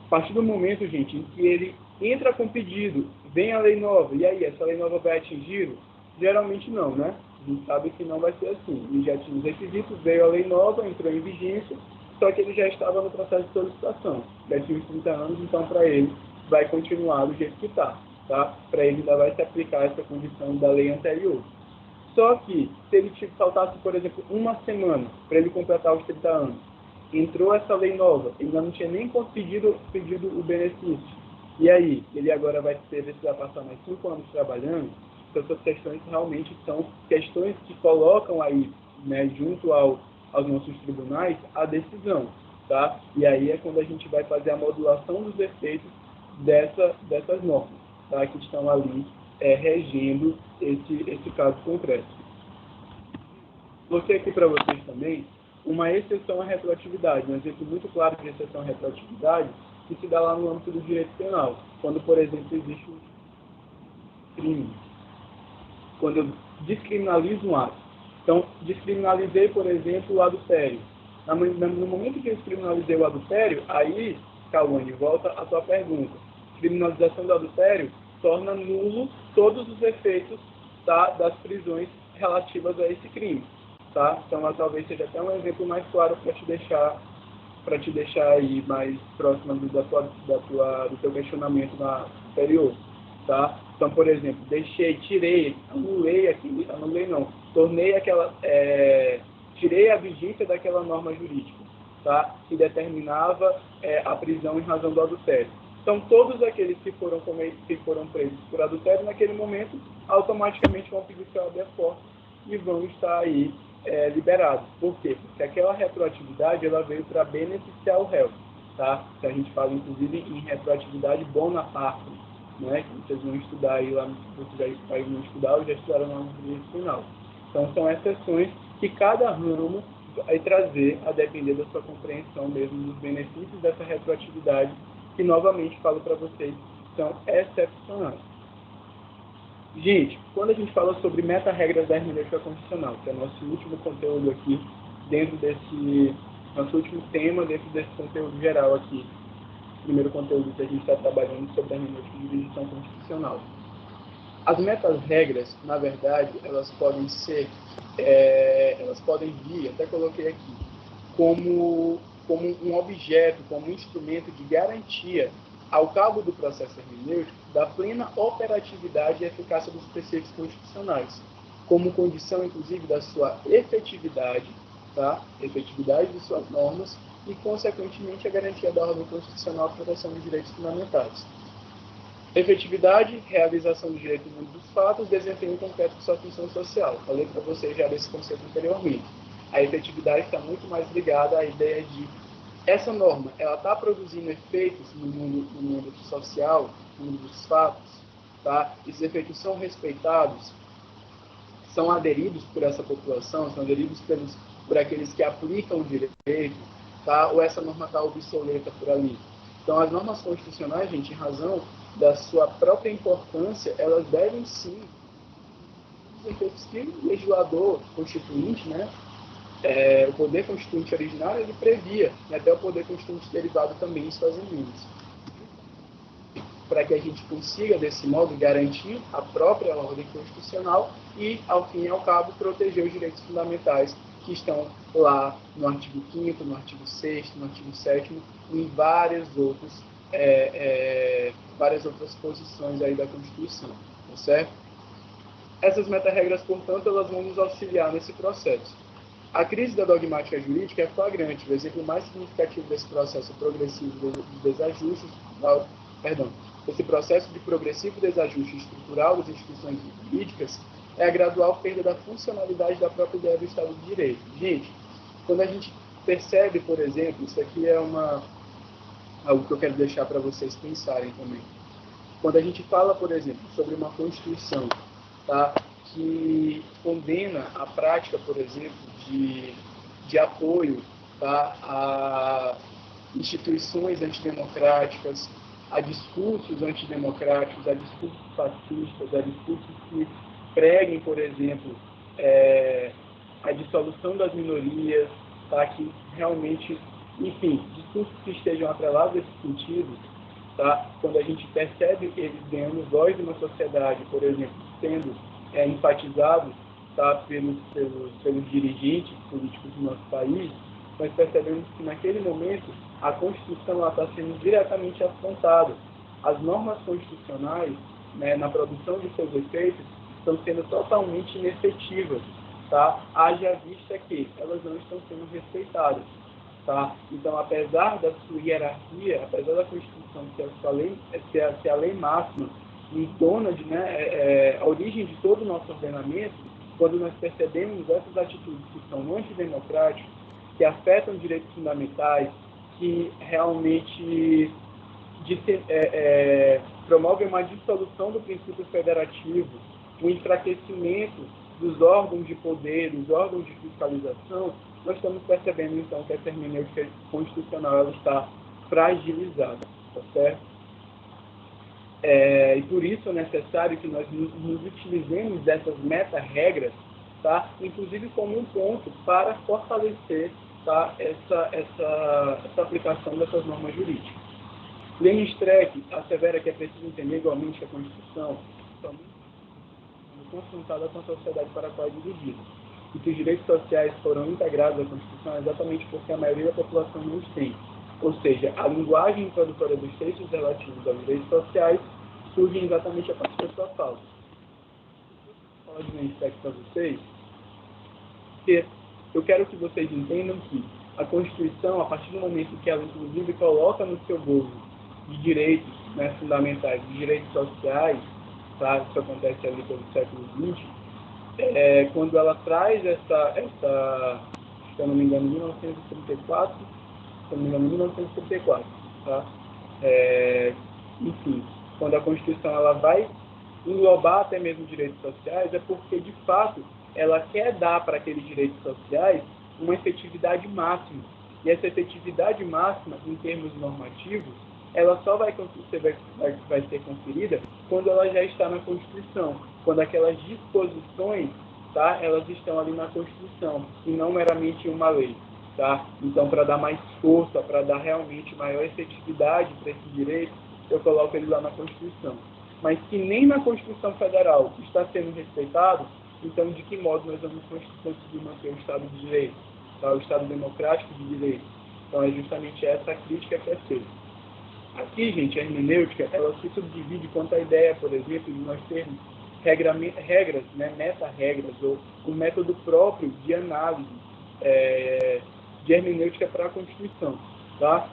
A partir do momento, gente, em que ele entra com pedido, vem a lei nova, e aí, essa lei nova vai atingi-lo? Geralmente não, né? A gente sabe que não vai ser assim. Ele já tinha os requisitos, veio a lei nova, entrou em vigência, só que ele já estava no processo de solicitação. Já tinha uns 30 anos, então para ele vai continuar do jeito que está, tá? Para ele ainda vai se aplicar essa condição da lei anterior. Só que, se ele faltasse, por exemplo, uma semana para ele completar os 30 anos, entrou essa lei nova, ele ainda não tinha nem pedido o benefício, e aí, ele agora vai precisar passar mais 5 anos trabalhando. Então, essas questões realmente são questões que colocam aí, né, junto aos nossos tribunais, a decisão, tá? E aí é quando a gente vai fazer a modulação dos efeitos dessas normas, tá? Que estão ali regendo esse caso concreto. Vou ter aqui para vocês também uma exceção à retroatividade, um exemplo muito claro de exceção à retroatividade que se dá lá no âmbito do direito penal, quando, por exemplo, existe um crime. Quando eu descriminalizo um ato. Então, descriminalizei, por exemplo, o adultério. No momento que eu descriminalizei o adultério, aí, Cauane, volta à tua pergunta. Criminalização do adultério torna nulo todos os efeitos, tá, das prisões relativas a esse crime. Tá? Então, talvez seja até um exemplo mais claro para te deixar aí mais próximo do teu questionamento anterior. Tá? Então, por exemplo, tirei a vigência daquela norma jurídica, tá? Que determinava a prisão em razão do adultério. Então, todos aqueles que foram presos por adultério naquele momento, automaticamente vão pedir seu habeas corpus e vão estar aí liberados. Por quê? Porque aquela retroatividade ela veio para beneficiar o réu. Tá? Então, a gente fala, inclusive, em retroatividade Bonaparte, né? Que vocês vão estudar aí lá, vocês já vão estudar ou já estudaram lá no direito penal. Então, são exceções que cada ramo vai trazer a depender da sua compreensão mesmo dos benefícios dessa retroatividade, que, novamente, falo para vocês, são excepcionais. Gente, quando a gente fala sobre meta-regras da hermenêutica constitucional, que é o nosso último conteúdo aqui, nosso último tema dentro desse conteúdo geral aqui, primeiro conteúdo que a gente está trabalhando sobre a hermenêutica de jurisdição constitucional. As metas-regras, na verdade, elas podem vir, até coloquei aqui, como um objeto, como um instrumento de garantia, ao cabo do processo hermenêutico, da plena operatividade e eficácia dos preceitos constitucionais, como condição, inclusive, da sua efetividade, tá? Efetividade de suas normas e, consequentemente, a garantia da ordem constitucional e proteção dos direitos fundamentais. Efetividade, realização do direito no mundo dos fatos, desempenho concreto de sua função social. Falei para vocês já desse conceito anteriormente. A efetividade está muito mais ligada à ideia de essa norma, ela está produzindo efeitos no mundo social, no mundo dos fatos, tá? Esses efeitos são respeitados, são aderidos por essa população, são aderidos por aqueles que aplicam o direito, tá? Ou essa norma está obsoleta por ali. Então, as normas constitucionais, gente, em razão da sua própria importância, elas devem sim os efeitos que o legislador constituinte, né? O poder constituinte originário, ele previa, e até o poder constituinte derivado também em suas emendas. Para que a gente consiga, desse modo, garantir a própria ordem constitucional e, ao fim e ao cabo, proteger os direitos fundamentais que estão lá no artigo 5º, no artigo 6º, no artigo 7º, e em vários outros várias outras posições aí da Constituição, tá certo? Essas meta-regras, portanto, elas vão nos auxiliar nesse processo. A crise da dogmática jurídica é flagrante. O exemplo mais significativo desse processo progressivo de desajuste, esse processo de progressivo desajuste estrutural das instituições jurídicas é a gradual perda da funcionalidade da própria ideia do Estado de Direito. Gente, quando a gente percebe, por exemplo, isso aqui é algo que eu quero deixar para vocês pensarem também. Quando a gente fala, por exemplo, sobre uma Constituição, tá, que condena a prática, por exemplo, de apoio, tá, a instituições antidemocráticas, a discursos antidemocráticos, a discursos fascistas, a discursos que preguem, por exemplo, a dissolução das minorias, tá, que realmente, enfim, discursos que estejam atrelados a esse sentido, tá, quando a gente percebe que eles ganhando voz numa sociedade, por exemplo, sendo enfatizados, tá, pelos dirigentes políticos do nosso país, nós percebemos que naquele momento a Constituição está sendo diretamente afrontada. As normas constitucionais, né, na produção de seus efeitos, estão sendo totalmente inefetivas, tá? Haja vista que elas não estão sendo respeitadas. Tá? Então, apesar da sua hierarquia, apesar da Constituição ser a lei máxima e dona de, a origem de todo o nosso ordenamento, quando nós percebemos essas atitudes que são antidemocráticas, que afetam direitos fundamentais, que realmente promovem uma dissolução do princípio federativo, um enfraquecimento dos órgãos de poder, dos órgãos de fiscalização, nós estamos percebendo, então, que essa hermenêutica constitucional ela está fragilizada, tá certo? E por isso é necessário que nós nos utilizemos dessas meta-regras, tá? Inclusive como um ponto para fortalecer, tá, essa aplicação dessas normas jurídicas. Lenin Streck assevera que é preciso entender igualmente que a Constituição é confrontada com a sociedade para a qual é dirigida, e que os direitos sociais foram integrados à Constituição exatamente porque a maioria da população não os tem. Ou seja, a linguagem introdutória dos textos relativos aos direitos sociais surge exatamente a partir da sua fala. Vou falar de Lenin Streck para vocês, porque eu quero que vocês entendam que a Constituição, a partir do momento que ela, inclusive, coloca no seu bolso de direitos, né, fundamentais, de direitos sociais, tá? Isso acontece ali pelo século XX, quando ela traz essa, se eu não me engano, 1934, tá? Enfim, quando a Constituição ela vai englobar até mesmo direitos sociais, é porque, de fato, ela quer dar para aqueles direitos sociais uma efetividade máxima. E essa efetividade máxima, em termos normativos, ela só vai ser conferida quando ela já está na Constituição, quando aquelas disposições, tá, elas estão ali na Constituição, e não meramente uma lei. Tá? Então, para dar mais força, para dar realmente maior efetividade para esse direito, eu coloco ele lá na Constituição. Mas que nem na Constituição Federal está sendo respeitado, então de que modo nós vamos conseguir manter o Estado de Direito, tá? O Estado democrático de direito? Então é justamente essa crítica que é feita. Aqui, gente, a hermenêutica, ela se subdivide quanto à ideia, por exemplo, de nós termos regras, né, meta-regras, ou um método próprio de análise de hermenêutica para a Constituição. Tá?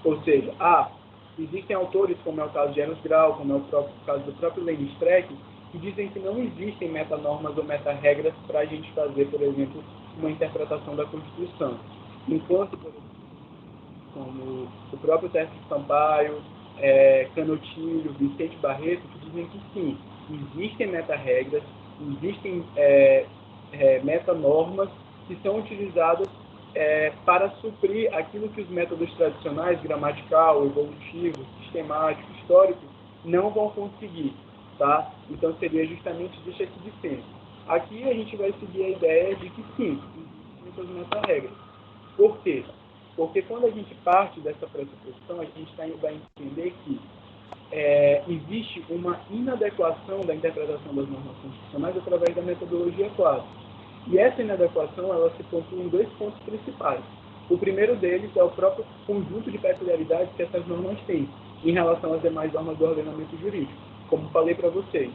Ou seja, existem autores, como é o caso de Ernst Grau, como é o caso do próprio Lenin Streck, que dizem que não existem metanormas ou meta-regras para a gente fazer, por exemplo, uma interpretação da Constituição. Enquanto, por exemplo, como o próprio Tércio Sampaio, Canotilho, Vicente Barreto, que dizem que sim, existem meta-regras, existem metanormas que são utilizadas para suprir aquilo que os métodos tradicionais, gramatical, evolutivo, sistemático, histórico, não vão conseguir. Tá? Então seria justamente deixar esse dissenso. Aqui a gente vai seguir a ideia de que sim, existem essas meta-regras. Por quê? Porque quando a gente parte dessa pressuposição, a gente vai entender que existe uma inadequação da interpretação das normas constitucionais através da metodologia clássica. E essa inadequação ela se pontua em dois pontos principais. O primeiro deles é o próprio conjunto de peculiaridades que essas normas têm. em relação às demais normas do ordenamento jurídico. Como falei para vocês,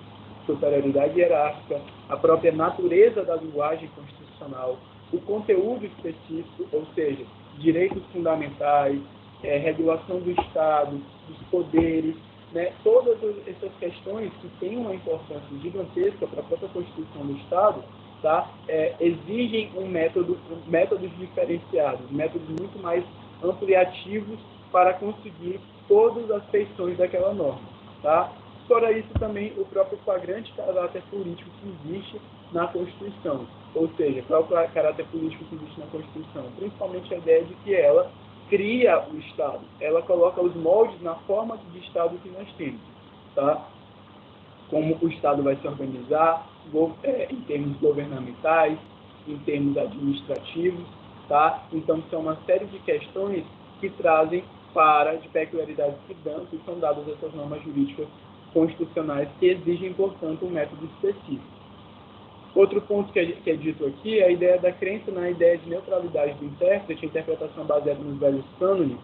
superioridade hierárquica, a própria natureza da linguagem constitucional, o conteúdo específico, ou seja, direitos fundamentais, regulação do Estado, dos poderes, né? Todas essas questões que têm uma importância gigantesca para a própria Constituição do Estado, tá? Exigem métodos diferenciados, métodos muito mais ampliativos para conseguir todas as feições daquela norma. Tá? Fora isso, também o próprio flagrante caráter político que existe na Constituição. Ou seja, qual é o caráter político que existe na Constituição? Principalmente a ideia de que ela cria o Estado, ela coloca os moldes na forma de Estado que nós temos. Tá? Como o Estado vai se organizar, em termos governamentais, em termos administrativos. Tá? Então, são uma série de questões que trazem de peculiaridades que são dadas a essas normas jurídicas constitucionais que exigem, portanto, um método específico. Outro ponto que é dito aqui é a ideia da crença na ideia de neutralidade do intérprete, a interpretação baseada nos velhos cânones,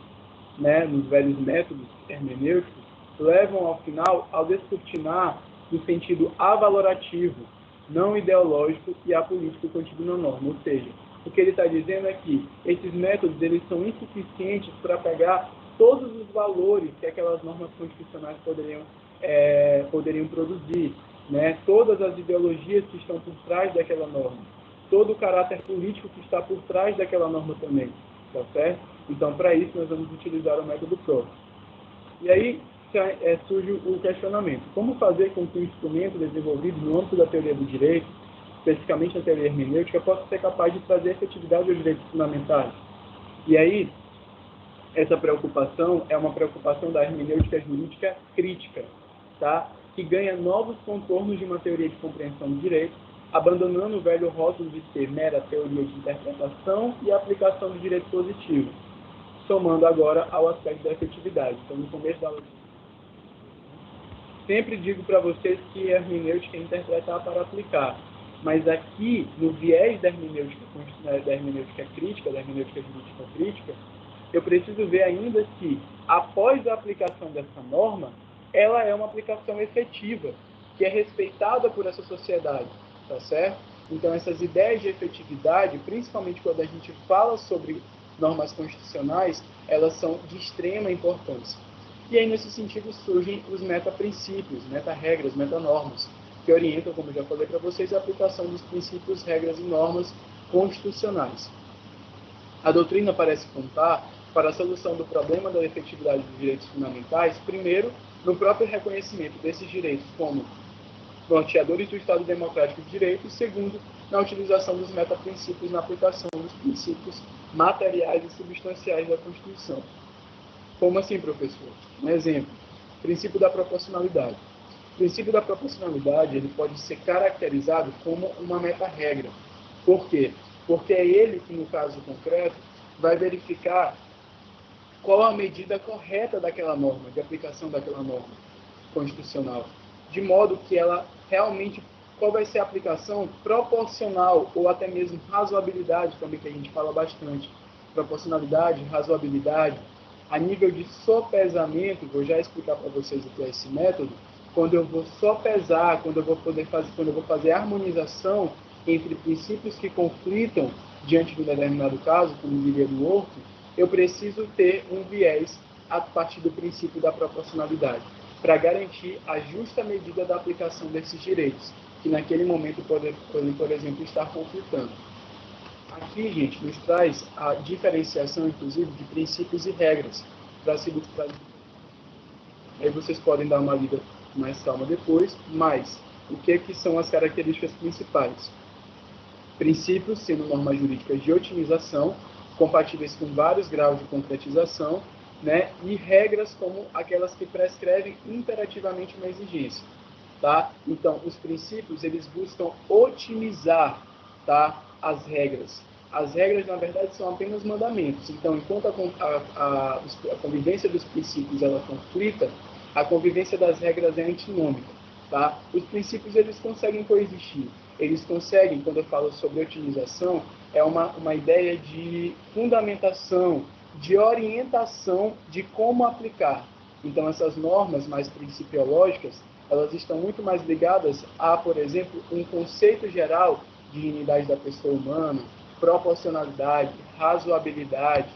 né, nos velhos métodos hermenêuticos, levam, ao final, ao descortinar no sentido avalorativo, não ideológico e apolítico contido na norma. Ou seja, o que ele está dizendo é que esses métodos eles são insuficientes para pegar todos os valores que aquelas normas constitucionais poderiam produzir, né? Todas as ideologias que estão por trás daquela norma, todo o caráter político que está por trás daquela norma também, tá certo? Então, para isso, nós vamos utilizar o método PROS. E aí surge o questionamento: como fazer com que o instrumento desenvolvido no âmbito da teoria do direito, especificamente na teoria hermenêutica, possa ser capaz de trazer efetividade aos direitos fundamentais? E aí, essa preocupação é uma preocupação da hermenêutica jurídica crítica, tá? Que ganha novos contornos de uma teoria de compreensão do direito, abandonando o velho rótulo de ser mera teoria de interpretação e aplicação do direito positivo, somando agora ao aspecto da efetividade. Então, no começo da aula, sempre digo para vocês que a hermenêutica é interpretar para aplicar, mas aqui, no viés da hermenêutica crítica, da hermenêutica jurídica crítica, eu preciso ver ainda se, após a aplicação dessa norma, ela é uma aplicação efetiva, que é respeitada por essa sociedade, tá certo? Então, essas ideias de efetividade, principalmente quando a gente fala sobre normas constitucionais, elas são de extrema importância. E aí, nesse sentido, surgem os meta-princípios, meta-regras, meta-normas, que orientam, como eu já falei para vocês, a aplicação dos princípios, regras e normas constitucionais. A doutrina parece contar para a solução do problema da efetividade dos direitos fundamentais, primeiro, no próprio reconhecimento desses direitos como norteadores do Estado Democrático de Direito, e segundo, na utilização dos metaprincípios na aplicação dos princípios materiais e substanciais da Constituição. Como assim, professor? Um exemplo, princípio da proporcionalidade. O princípio da proporcionalidade ele pode ser caracterizado como uma meta-regra. Por quê? Porque é ele que, no caso concreto, vai verificar qual a medida correta daquela norma, de aplicação daquela norma constitucional, de modo que ela realmente, qual vai ser a aplicação proporcional ou até mesmo razoabilidade, também que a gente fala bastante, proporcionalidade, razoabilidade, a nível de sopesamento, vou já explicar para vocês o que é esse método, quando eu vou sopesar, quando eu vou fazer harmonização entre princípios que conflitam diante de um determinado caso, como diria do Horto, eu preciso ter um viés a partir do princípio da proporcionalidade, para garantir a justa medida da aplicação desses direitos, que naquele momento podem, por exemplo, estar conflitando. Aqui, gente, nos traz a diferenciação, inclusive, de princípios e regras, para se ilustrar. Aí vocês podem dar uma lida mais calma depois, mas o que são as características principais? Princípios, sendo normas jurídicas de otimização, compatíveis com vários graus de concretização, né? E regras como aquelas que prescrevem imperativamente uma exigência. Tá? Então, os princípios eles buscam otimizar, tá, as regras. As regras, na verdade, são apenas mandamentos. Então, enquanto a convivência dos princípios ela conflita, a convivência das regras é antinômica. Tá? Os princípios eles conseguem coexistir. Eles conseguem, quando eu falo sobre otimização, é uma ideia de fundamentação, de orientação de como aplicar. Então, essas normas mais principiológicas, elas estão muito mais ligadas a, por exemplo, um conceito geral de dignidade da pessoa humana, proporcionalidade, razoabilidade,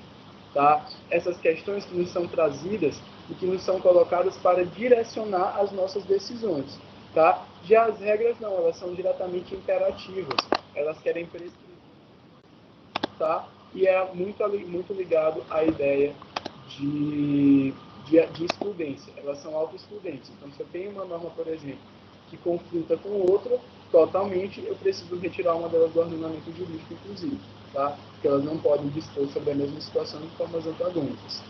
tá? Essas questões que nos são trazidas e que nos são colocadas para direcionar as nossas decisões, tá? Já as regras não, elas são diretamente imperativas, elas querem prescrever, tá? E é muito ligado à ideia de excludência, elas são auto-excludentes. Então, se eu tenho uma norma, por exemplo, que conflita com outra, totalmente, eu preciso retirar uma delas do ordenamento jurídico, inclusive, tá? Porque elas não podem dispor sobre a mesma situação de formas antagônicas.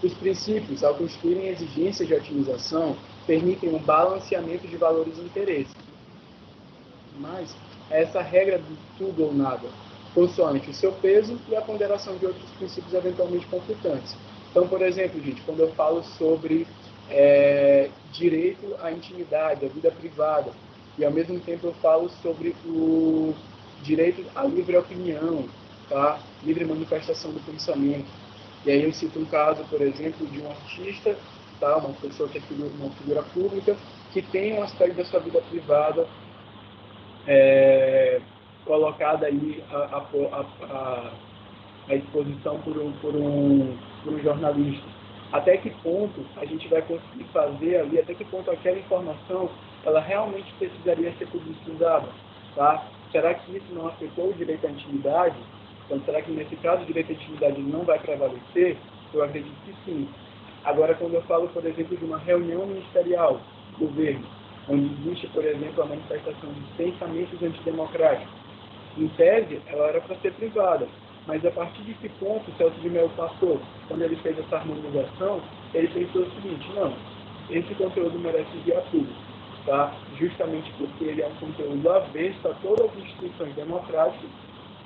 Os princípios, ao constituírem exigências de otimização, permitem um balanceamento de valores e interesses. Mas essa regra do tudo ou nada, consoante o seu peso e a ponderação de outros princípios eventualmente conflitantes. Então, por exemplo, gente, quando eu falo sobre direito à intimidade, à vida privada, e ao mesmo tempo eu falo sobre o direito à livre opinião, tá? Livre manifestação do pensamento. E aí eu cito um caso, por exemplo, de um artista, tá? Uma pessoa que é uma figura pública, que tem um aspecto da sua vida privada colocada aí a exposição por um jornalista. Até que ponto a gente vai conseguir fazer ali, até que ponto aquela informação ela realmente precisaria ser publicizada, tá? Será que isso não afetou o direito à intimidade? Então, será que nesse caso o direito à intimidade não vai prevalecer? Eu acredito que sim. Agora, quando eu falo, por exemplo, de uma reunião ministerial do governo, onde existe, por exemplo, a manifestação de pensamentos antidemocráticos, em tese, ela era para ser privada. Mas a partir de que ponto o Celso de Mello passou, quando ele fez essa harmonização, ele pensou o seguinte: não, esse conteúdo merece via público, tá? Justamente porque ele é um conteúdo avesso a todas as instituições democráticas,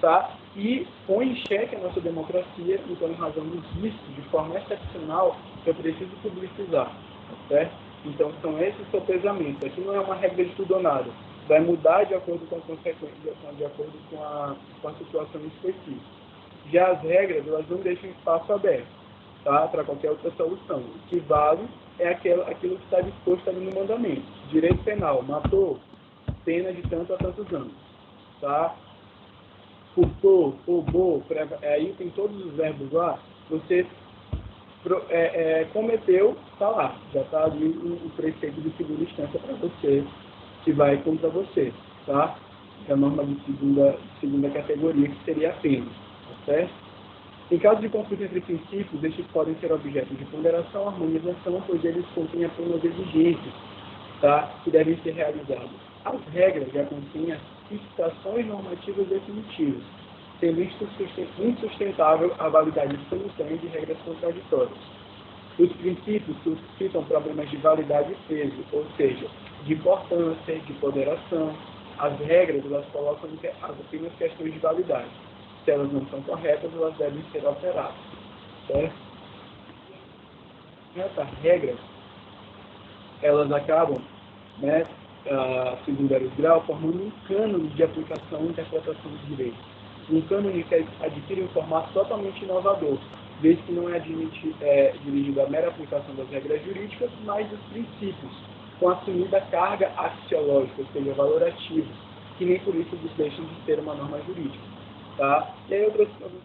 tá? E põe em xeque a nossa democracia, então, em razão dos riscos, de forma excepcional, eu preciso publicizar, tá certo? Então, são esses sopesamentos. Aqui não é uma regra de tudo ou nada. Vai mudar de acordo com a consequência, de acordo com a situação específica. Já as regras, elas não deixam espaço aberto, tá? Para qualquer outra solução. O que vale é aquilo que está disposto ali no mandamento. Direito penal, matou, pena de tanto a tantos anos, tá? Furtou, roubou, aí tem todos os verbos lá, você cometeu, está lá, já está ali o preceito de segunda instância para você, que vai contra você, tá? É a norma de segunda categoria, que seria a pena, tá certo? Em caso de conflito entre princípios, estes podem ser objeto de ponderação, harmonização, pois eles contêm apenas exigências, tá? Que devem ser realizadas. As regras já contêm as fixações normativas definitivas, sendo insustentável a validade simultânea de regras contraditórias. Os princípios suscitam problemas de validade e peso, ou seja, de importância, de ponderação. As regras, elas colocam apenas questões de validade. Se elas não são corretas, elas devem ser alteradas, certo? Essas regras, elas acabam, né, segundo Eros Grau, formando um cânone de aplicação e interpretação do direito. Um cânone que adquire um formato totalmente inovador, desde que não é dirigido à mera aplicação das regras jurídicas, mas dos princípios, com assumida carga axiológica, ou seja, valorativo, que nem por isso deixam de ser uma norma jurídica. Tá? E aí outras coisas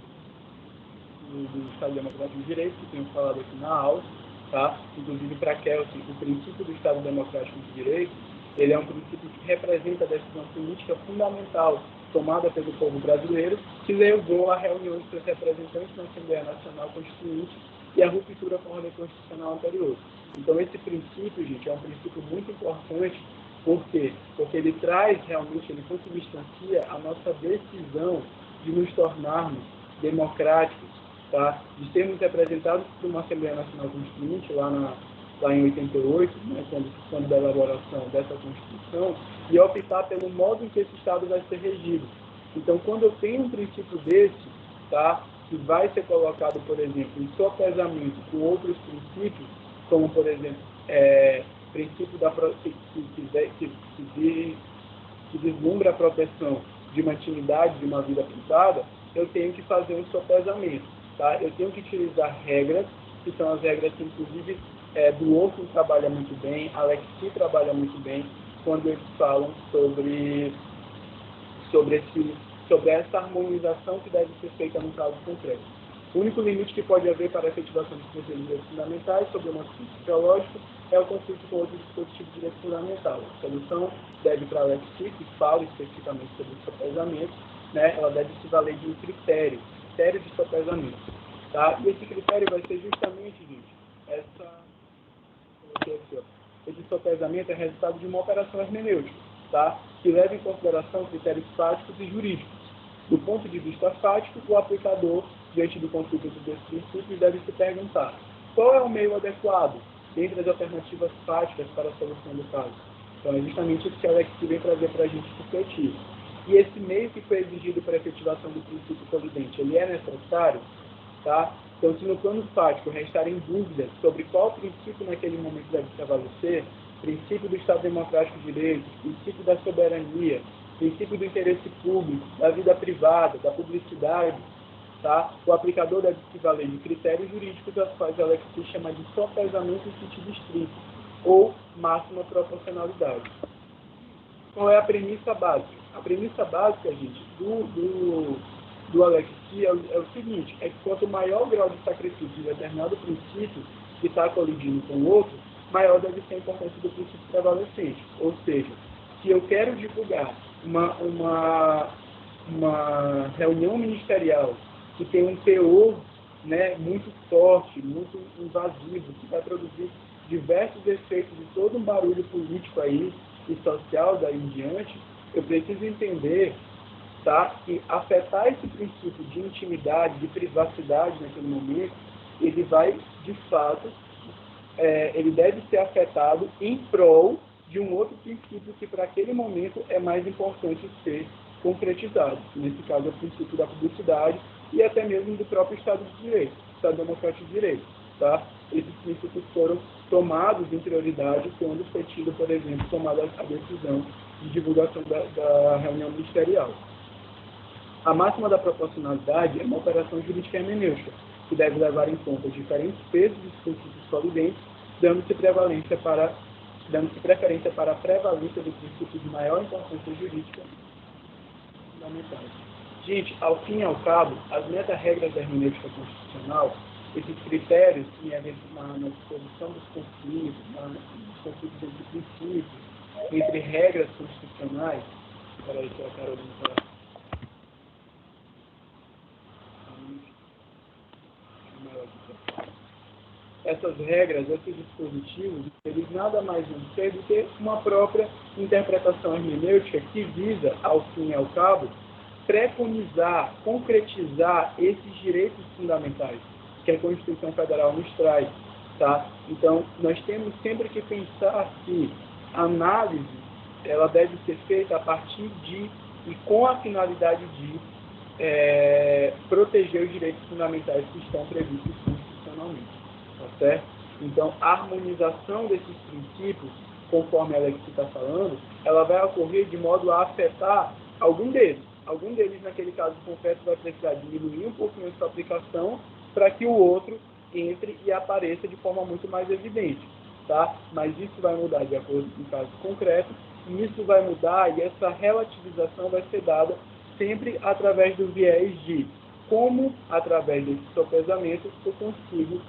do Estado Democrático de Direito, que tenho falado aqui na aula, tá? Inclusive para Kelsen, o princípio do Estado Democrático de Direito, ele é um princípio que representa a decisão política fundamental tomada pelo povo brasileiro, que levou a reuniões dos representantes na Assembleia Nacional Constituinte e a ruptura com a ordem constitucional anterior. Então, esse princípio, gente, é um princípio muito importante. Por quê? Porque ele traz realmente, ele consubstancia a nossa decisão de nos tornarmos democráticos, tá? De sermos representados por uma Assembleia Nacional Constituinte lá em 88, né, quando da elaboração dessa Constituição, e optar pelo modo em que esse Estado vai ser regido. Então, quando eu tenho um princípio desse, tá, que vai ser colocado, por exemplo, em sopesamento com outros princípios, como, por exemplo, princípio que deslumbra a proteção de uma intimidade, de uma vida privada, eu tenho que fazer um sopesamento, tá? Eu tenho que utilizar regras que são as regras que, inclusive, do Wolfram trabalha muito bem, Alexis trabalha muito bem, quando eles falam sobre essa harmonização que deve ser feita no caso concreto. O único limite que pode haver para a efetivação de direitos fundamentais sobre o nosso princípio teológico é o conflito com outro dispositivo de direito fundamental. A solução deve para a Alexis, que fala especificamente sobre o sopesamento, né? Ela deve se valer de um critério de sopesamento. Tá? E esse critério vai ser justamente, gente, esse sopesamento é resultado de uma operação hermenêutica, tá? Que leva em consideração critérios fáticos e jurídicos. Do ponto de vista fático, o aplicador, diante do conflito desses princípios, deve se perguntar: qual é o meio adequado dentre as alternativas fáticas para a solução do caso? Então, é justamente isso que a Alexis vem trazer para a gente refletir. E esse meio que foi exigido para a efetivação do princípio colidente, ele é necessário? Tá? Então, se no plano fático restarem dúvidas sobre qual princípio naquele momento deve prevalecer, princípio do Estado Democrático de Direito, princípio da soberania, princípio do interesse público, da vida privada, da publicidade, tá? O aplicador deve se valer de critérios jurídicos, as quais a Alexis chama de sopesamento em sentido estrito, ou máxima proporcionalidade. Qual é a premissa básica? A premissa básica, gente, do Alexis é o seguinte: é que quanto maior o grau de sacrifício de determinado princípio que está colidindo com o outro, maior deve ser a importância do princípio prevalecente. Ou seja, se eu quero divulgar uma reunião ministerial que tem um teor, né, muito forte, muito invasivo, que vai produzir diversos efeitos de todo um barulho político aí e social daí em diante, eu preciso entender, tá, que afetar esse princípio de intimidade, de privacidade naquele momento, ele vai, de fato, ele deve ser afetado em prol de um outro princípio que para aquele momento é mais importante ser concretizado. Nesse caso é o princípio da publicidade e até mesmo do próprio Estado de Direito, Estado Democrático de Direito. Tá? Esses princípios foram tomados em prioridade quando foi tido, por exemplo, tomada a decisão de divulgação da reunião ministerial. A máxima da proporcionalidade é uma operação jurídica hermenêutica, que deve levar em conta diferentes pesos dos princípios colidentes, dando-se preferência para a prevalência do princípio de maior importância jurídica fundamentais. Gente, ao fim e ao cabo, as meta-regras da hermenêutica constitucional, esses critérios na disposição dos conflitos, entre princípios, entre regras constitucionais, peraí que a Carolina está... Essas regras, esses dispositivos, eles nada mais vão ser do que uma própria interpretação hermenêutica que visa, ao fim e ao cabo, preconizar, concretizar esses direitos fundamentais que a Constituição Federal nos traz. Tá? Então, nós temos sempre que pensar que a análise ela deve ser feita a partir de e com a finalidade de proteger os direitos fundamentais que estão previstos constitucionalmente. Tá certo? Então, a harmonização desses princípios, conforme a Alexis está falando, ela vai ocorrer de modo a afetar algum deles. Algum deles, naquele caso concreto, vai precisar diminuir um pouquinho a sua aplicação para que o outro entre e apareça de forma muito mais evidente. Tá? Mas isso vai mudar de acordo com o caso concreto, e isso vai mudar, e essa relativização vai ser dada sempre através do viés de como, através desse sopesamento, eu consigo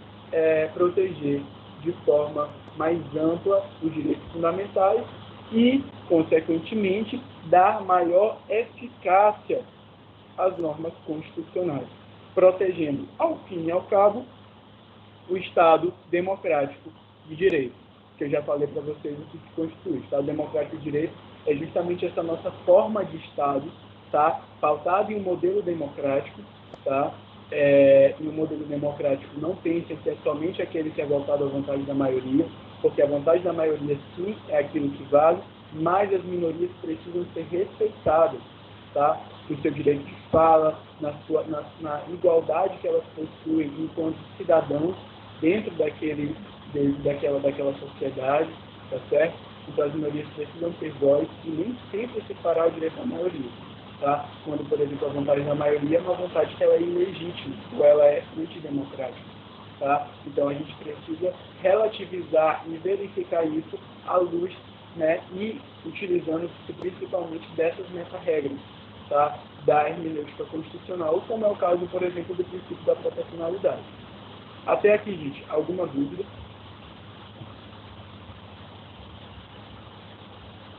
proteger de forma mais ampla os direitos fundamentais e, consequentemente, dar maior eficácia às normas constitucionais, protegendo, ao fim e ao cabo, o Estado Democrático de Direito, que eu já falei para vocês o que se constitui. O Estado Democrático de Direito é justamente essa nossa forma de Estado, tá? Pautada em um modelo democrático, tá? E o modelo democrático não pensa que é somente aquele que é voltado à vontade da maioria, porque a vontade da maioria, sim, é aquilo que vale, mas as minorias precisam ser respeitadas, tá? No seu direito de fala, na igualdade que elas possuem enquanto cidadãos dentro daquela sociedade, tá certo? Então as minorias precisam ter voz e nem sempre se fará o direito da maioria. Tá? Quando, por exemplo, a vontade da maioria é uma vontade que ela é ilegítima, ou ela é antidemocrática. Tá? Então, a gente precisa relativizar e verificar isso à luz, né, e utilizando-se principalmente dessas meta-regras, tá, da hermenêutica constitucional, como é o caso, por exemplo, do princípio da proporcionalidade. Até aqui, gente, alguma dúvida?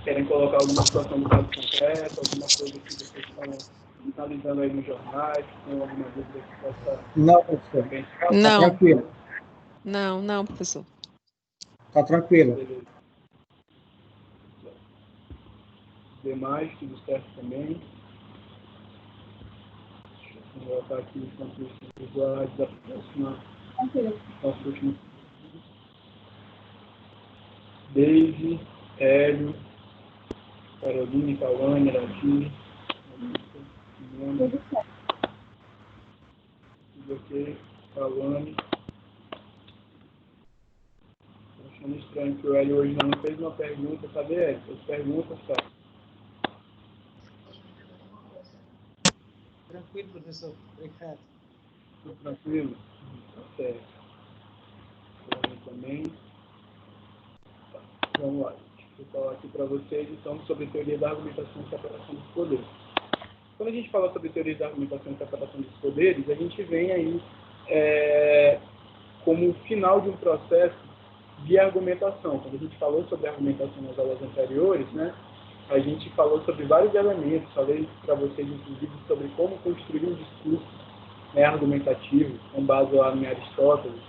Querem colocar alguma situação do caso concreto, alguma coisa que vocês estão analisando aí nos jornais, tem alguma dúvida que possa... Não, professor. Tá Não. Tranquilo. Não, professor. Tá tranquilo. Beleza. Demais, tudo certo também. Deixa eu colocar aqui enquanto os usuários da próxima. Nosso último. Daisy, Hélio, Carolina, Cauane, Arati, tudo ok, Cauane. Estou achando estranho que o Hélio hoje não fez uma pergunta. Cadê Hélio? As perguntas, tá? Tranquilo, professor. Obrigado. Tudo tranquilo? Tá certo. Também. Tá. Vamos lá. Vou falar aqui para vocês, então, sobre teoria da argumentação e separação dos poderes. Quando a gente fala sobre teoria da argumentação e separação dos poderes, a gente vem aí como final de um processo de argumentação. Quando a gente falou sobre argumentação nas aulas anteriores, né, a gente falou sobre vários elementos, falei para vocês, inclusive, sobre como construir um discurso, né, argumentativo, com base lá em Aristóteles,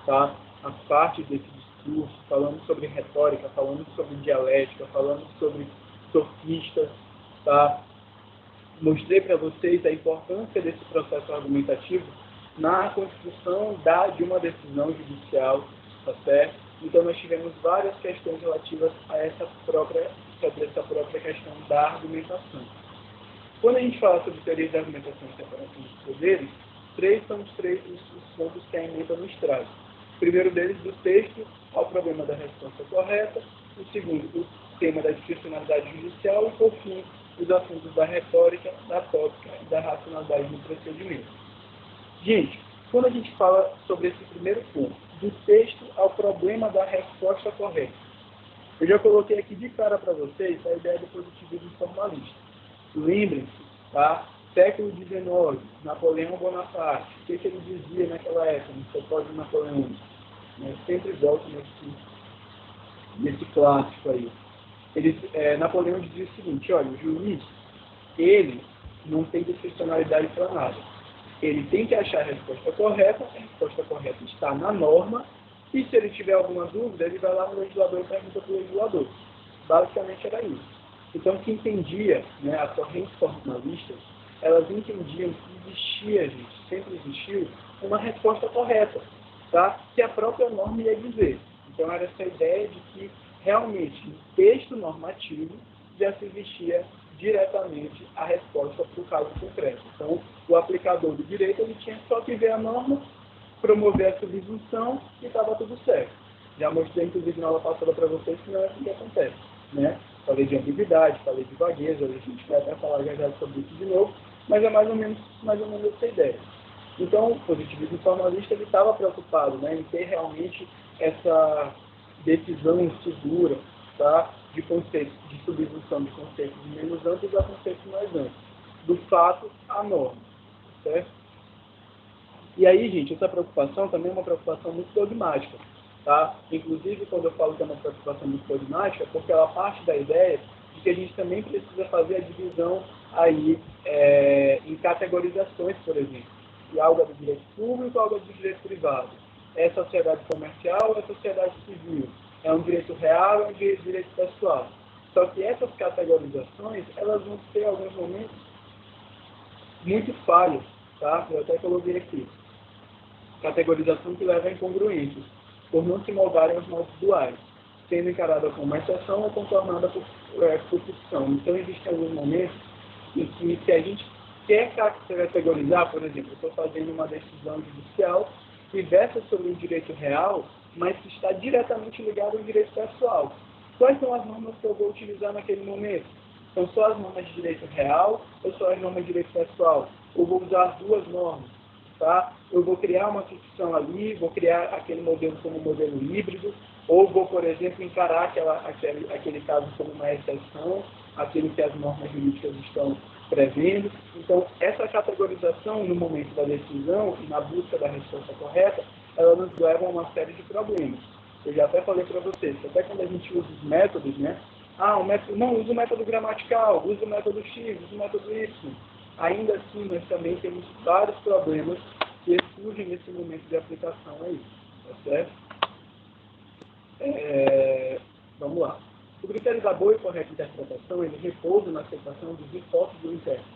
tá? As partes desse discurso, falando sobre retórica, falando sobre dialética, falando sobre sofistas, tá? Mostrei para vocês a importância desse processo argumentativo na construção de uma decisão judicial, tá certo? Então, nós tivemos várias questões relativas a essa própria questão da argumentação. Quando a gente fala sobre teoria da argumentação e separação dos poderes, são os pontos que a ementa nos traz. O primeiro deles, do texto ao problema da resposta correta. O segundo, o tema da discricionalidade judicial. E, por fim, os assuntos da retórica, da tópica e da racionalidade no procedimento. Gente, quando a gente fala sobre esse primeiro ponto, do texto ao problema da resposta correta, eu já coloquei aqui de cara para vocês a ideia do positivismo formalista. Lembrem-se, tá? Século XIX, Napoleão Bonaparte, o que ele dizia naquela época, no Simpósio Napoleônico? Eu sempre volto nesse clássico aí. Napoleão dizia o seguinte: olha, o juiz, ele não tem discricionalidade para nada. Ele tem que achar a resposta correta está na norma, e se ele tiver alguma dúvida, ele vai lá no legislador e pergunta para o legislador. Basicamente era isso. Então, quem entendia, né, as correntes formalistas, elas entendiam que existia, gente, sempre existiu, uma resposta correta, tá? Que a própria norma ia dizer. Então, era essa ideia de que, realmente, no texto normativo, já se existia diretamente a resposta para o caso concreto. Então, o aplicador do direito, ele tinha só que ver a norma, promover a subsunção e estava tudo certo. Já mostrei, inclusive, na aula passada para vocês que não é assim que acontece, né? Falei de ambiguidade, falei de vagueza, a gente vai até falar já sobre isso de novo, mas é mais ou menos essa ideia. Então, o positivismo formalista estava preocupado, né, em ter realmente essa decisão segura, tá, de conceitos, de subsunção de conceitos menos amplos a conceitos mais amplos, do fato à norma, certo? E aí, gente, essa preocupação também é uma preocupação muito dogmática, tá? Inclusive, quando eu falo que é uma preocupação muito dogmática, porque ela parte da ideia de que a gente também precisa fazer a divisão aí em categorizações, por exemplo. E algo é do direito público, algo é do direito privado. É sociedade comercial, é sociedade civil. É um direito real, é um direito pessoal. Só que essas categorizações, elas vão ter, em alguns momentos, muito falhas, tá? Eu até coloquei aqui. Categorização que leva a incongruências, por não se moldarem aos modos duais, sendo encarada como exceção ou contornada por ficção. Então, existem alguns momentos em que, se a gente quer categorizar, por exemplo, eu estou fazendo uma decisão judicial que versa sobre um direito real, mas que está diretamente ligado ao direito pessoal. Quais são as normas que eu vou utilizar naquele momento? São só as normas de direito real ou só as normas de direito pessoal? Ou vou usar as duas normas? tá? Eu vou criar uma ficção ali, vou criar aquele modelo como um modelo híbrido, ou vou, por exemplo, encarar aquele caso como uma exceção, aquilo que as normas jurídicas estão prevendo. Então, essa categorização no momento da decisão e na busca da resposta correta, ela nos leva a uma série de problemas. Eu já até falei para vocês, até quando a gente usa os métodos, né? Não, usa o método gramatical, usa o método X, usa o método Y. Ainda assim, nós também temos vários problemas que surgem nesse momento de aplicação aí, tá certo? Vamos lá. O critério da boa e correta interpretação, ele repousa na aceitação dos hipóteses do intérprete.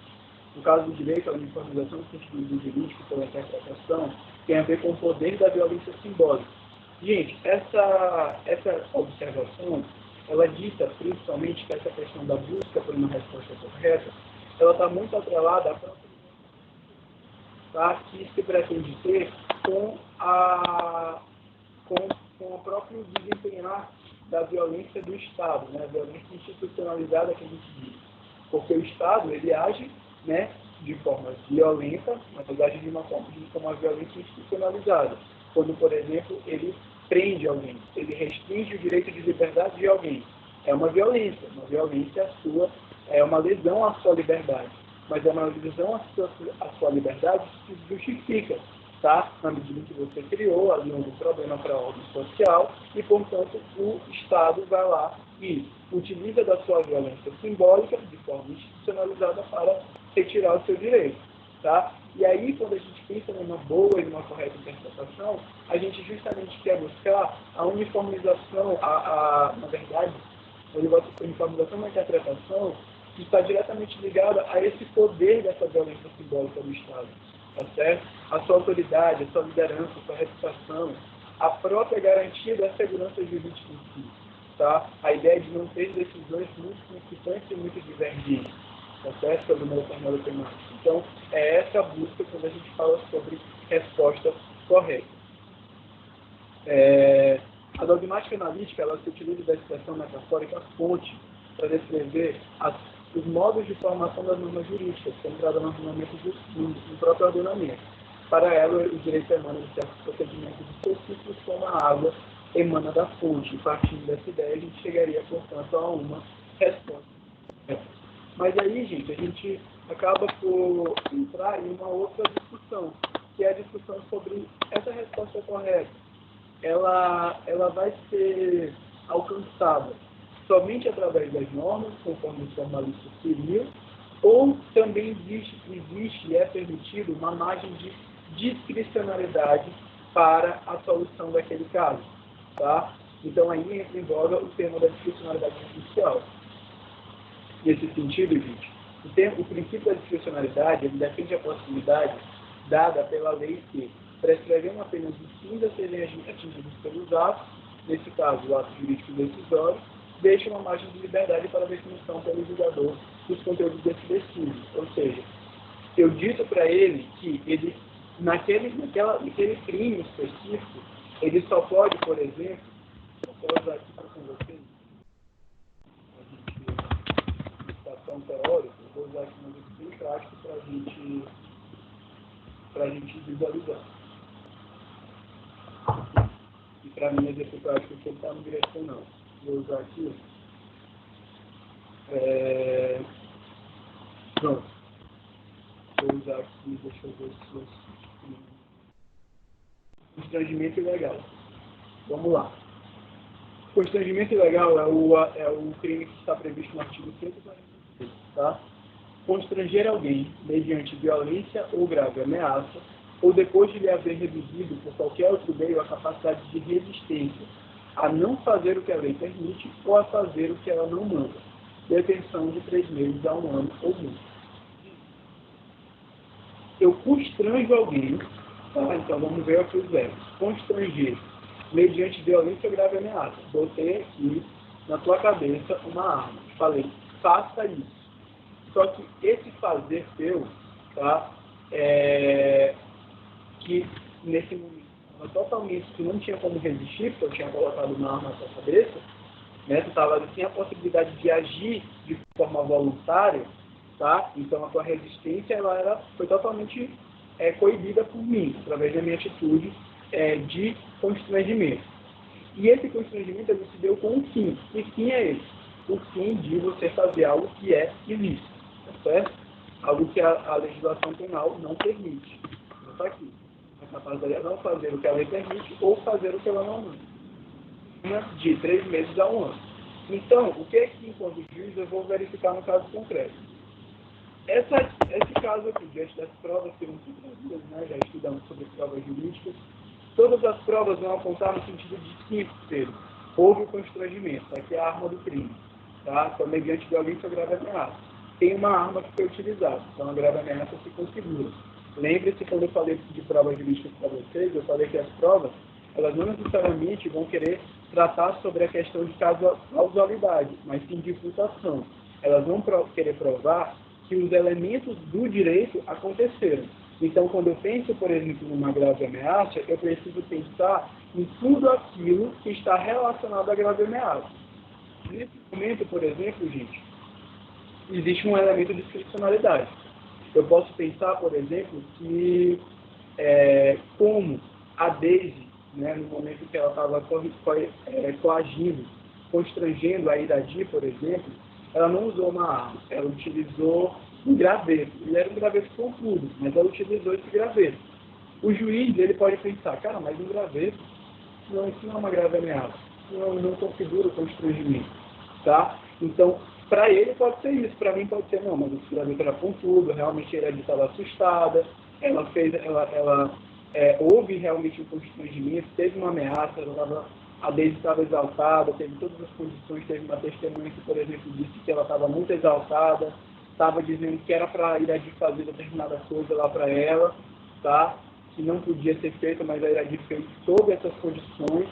No caso do direito, a uniformização do sentido jurídico pela interpretação tem a ver com o poder da violência simbólica. Gente, essa observação, ela dita principalmente que essa questão da busca por uma resposta correta, ela está muito atrelada à própria que se pretende ter com o próprio desempenhar da violência do Estado, né? A violência institucionalizada que a gente diz. Porque o Estado, ele age, né, de forma violenta, mas ele age de uma violência institucionalizada. Quando, por exemplo, ele prende alguém, ele restringe o direito de liberdade de alguém. É uma violência sua, é uma lesão à sua liberdade. Mas é uma lesão à sua liberdade que se justifica, tá? Na medida em que você criou ali um problema para a ordem social e, portanto, o Estado vai lá e utiliza da sua violência simbólica de forma institucionalizada para retirar o seu direito, tá? E aí, quando a gente pensa numa boa e numa correta interpretação, a gente justamente quer buscar a uniformização, na verdade, a uniformização da interpretação que está diretamente ligada a esse poder dessa violência simbólica do Estado, tá certo? A sua autoridade, a sua liderança, a sua reputação, a própria garantia da segurança jurídica em si, tá? A ideia de não ter decisões muito conflitantes e muito divergentes, tá certo? Sobre uma determinada temática. Então, é essa a busca quando a gente fala sobre resposta correta. A dogmática analítica, ela se utiliza da expressão metafórica fonte para descrever os modos de formação das normas jurídicas, centrada no ordenamento no próprio ordenamento. Para ela, o direito emana de certos procedimentos específicos, como a água emana da fonte. E partindo dessa ideia, a gente chegaria, portanto, a uma resposta. Mas aí, gente, a gente acaba por entrar em uma outra discussão, que é a discussão sobre essa resposta correta. Ela vai ser alcançada somente através das normas, conforme o formalista civil, ou também existe e é permitido uma margem de discricionalidade para a solução daquele caso, tá? Então, aí entra em voga o termo da discricionalidade judicial. Nesse sentido, gente, o princípio da discricionalidade, ele defende a possibilidade dada pela lei que, prescrevendo apenas os fins a serem atingidos pelos atos, nesse caso, o ato jurídico decisório, deixa uma margem de liberdade para a definição pelo julgador dos conteúdos desse decídio. Ou seja, eu dito para ele que ele, naquele crime específico, ele só pode, por exemplo, vou usar aqui para com vocês, a gente está tão teórico, vou usar aqui um exemplo bem prático para a gente visualizar. E para mim, exemplo prático que ele está no direito não. Vou usar aqui. Pronto. Vou usar aqui, deixa eu ver se constrangimento ilegal. Vamos lá. Constrangimento ilegal é o crime que está previsto no artigo 146, tá? Constranger alguém mediante violência ou grave ameaça, ou depois de lhe haver reduzido por qualquer outro meio a capacidade de resistência, a não fazer o que a lei permite ou a fazer o que ela não manda. Detenção de 3 meses a 1 ano ou multa. Eu constranjo alguém, tá? Então vamos ver aqui os verbos. Constranger, mediante violência ou grave ameaça. Botei aqui na tua cabeça uma arma. Falei, faça isso. Só que esse fazer teu, tá? Que nesse momento totalmente, tu não tinha como resistir, porque eu tinha colocado uma arma na tua cabeça, né? Tu estava sem a possibilidade de agir de forma voluntária, tá? Então a tua resistência foi totalmente coibida por mim, através da minha atitude de constrangimento. E esse constrangimento ele se deu com um fim. Que fim é esse? O fim de você fazer algo que é ilícito, tá certo? Algo que a legislação penal não permite. Não está aqui. É capaz de não fazer o que a lei permite ou fazer o que ela não manda. De 3 meses a 1 ano. Então, o que é que, enquanto juiz, eu vou verificar no caso concreto? Esse caso aqui, diante das provas que não se traziam, né, já estudamos sobre provas jurídicas, todas as provas vão apontar no sentido de que houve o constrangimento, aqui é a arma do crime, tá? Então, mediante violência ou grave ameaça. Tem uma arma que foi utilizada, então a grave ameaça se configura. Lembre-se, quando eu falei de provas jurídicas para vocês, eu falei que as provas, elas não necessariamente vão querer tratar sobre a questão de causalidade, mas sim de imputação. Elas vão querer provar que os elementos do direito aconteceram. Então, quando eu penso, por exemplo, numa grave ameaça, eu preciso pensar em tudo aquilo que está relacionado à grave ameaça. Nesse momento, por exemplo, gente, existe um elemento de discricionalidade. Eu posso pensar, por exemplo, que como a Daisy, né, no momento que ela estava coagindo, constrangendo a Iradi, por exemplo, ela não usou uma arma, ela utilizou um graveto. Ele era um graveto pontudo, mas ela utilizou esse graveto. O juiz ele pode pensar, cara, mas um graveto, não, isso não é uma grave ameaça, não configura o constrangimento, tá? Então, para ele pode ser isso, para mim pode ser não, mas esse graveto era pontudo, realmente a Iradi estava assustada, houve realmente um constrangimento, teve uma ameaça, a Daisy estava exaltada, teve todas as condições, teve uma testemunha que, por exemplo, disse que ela estava muito exaltada, estava dizendo que era para a Iradi fazer determinada coisa lá para ela, tá? Que não podia ser feita, mas a Iradi fez sob essas condições,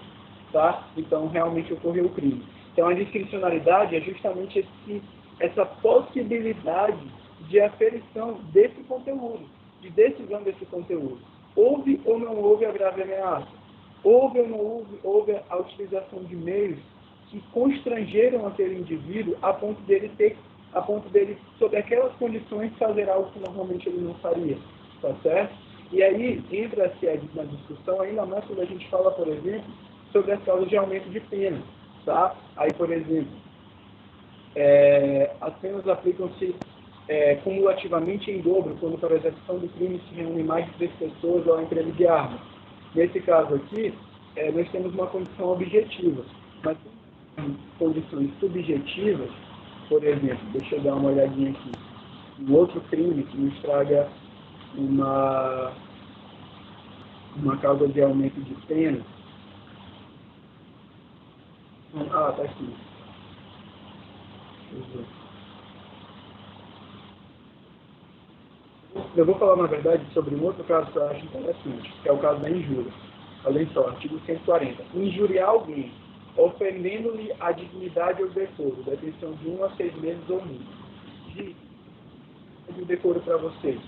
tá? Então, realmente ocorreu o crime. Então, a discricionalidade é justamente essa possibilidade de aferição desse conteúdo, de decisão desse conteúdo. Houve ou não houve a grave ameaça? Houve ou não houve a utilização de meios que constrangeram aquele indivíduo a ponto dele, sob aquelas condições, fazer algo que normalmente ele não faria, tá certo? E aí entra-se na discussão ainda mais quando a gente fala, por exemplo, sobre as causas de aumento de pena, tá? Aí, por exemplo, as penas aplicam-se cumulativamente em dobro quando para a execução do crime se reúnem mais de 3 pessoas ou a entrega de armas. Nesse caso aqui, nós temos uma condição objetiva, mas condições subjetivas, por exemplo, deixa eu dar uma olhadinha aqui, um outro crime que nos traga uma causa de aumento de pena. Tá aqui. Eu vou falar, na verdade, sobre um outro caso que eu acho interessante, que é o caso da injúria. Olha só, artigo 140. Injuriar alguém, ofendendo-lhe a dignidade ou decoro, detenção de 1 a 6 meses ou multa. De decoro para vocês.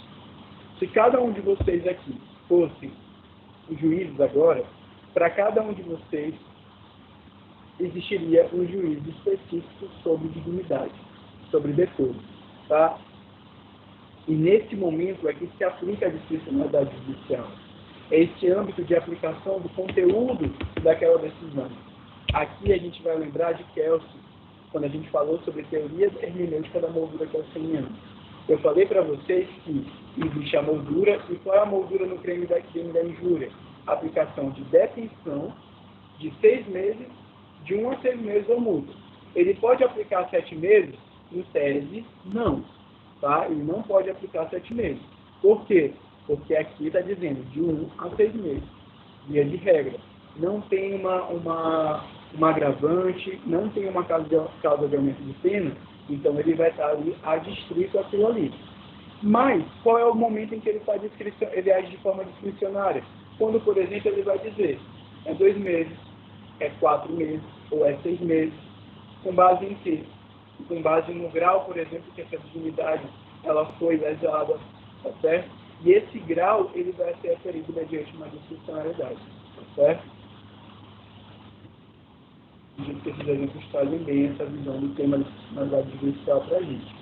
Se cada um de vocês aqui fosse os juízes agora, para cada um de vocês existiria um juiz específico sobre dignidade, sobre decoro, tá? E nesse momento é que se aplica a discricionalidade judicial. É esse âmbito de aplicação do conteúdo daquela decisão. Aqui a gente vai lembrar de Kelsey, quando a gente falou sobre teoria hermenêutica da moldura kelseniana. Eu falei para vocês que existe a moldura, e qual é a moldura no crime da injúria? Aplicação de detenção de 6 meses, de 1 a 6 meses ou multa. Ele pode aplicar 7 meses? Em tese, não. Tá? Ele não pode aplicar 7 meses. Por quê? Porque aqui está dizendo de 1 a 6 meses. Via de regra. Não tem uma agravante, não tem uma causa de aumento de pena, então ele vai estar ali adstrito àquilo ali. Mas, qual é o momento em que ele age de forma discricionária? Quando, por exemplo, ele vai dizer, é 2 meses, é 4 meses, ou é 6 meses, com base em quê? Com base no grau, por exemplo, que essa dignidade ela foi lesada, tá certo? E esse grau ele vai ser aferido mediante uma discricionalidade, tá certo? A gente precisa exemplos trazem bem essa visão do tema da discricionalidade judicial para a gente.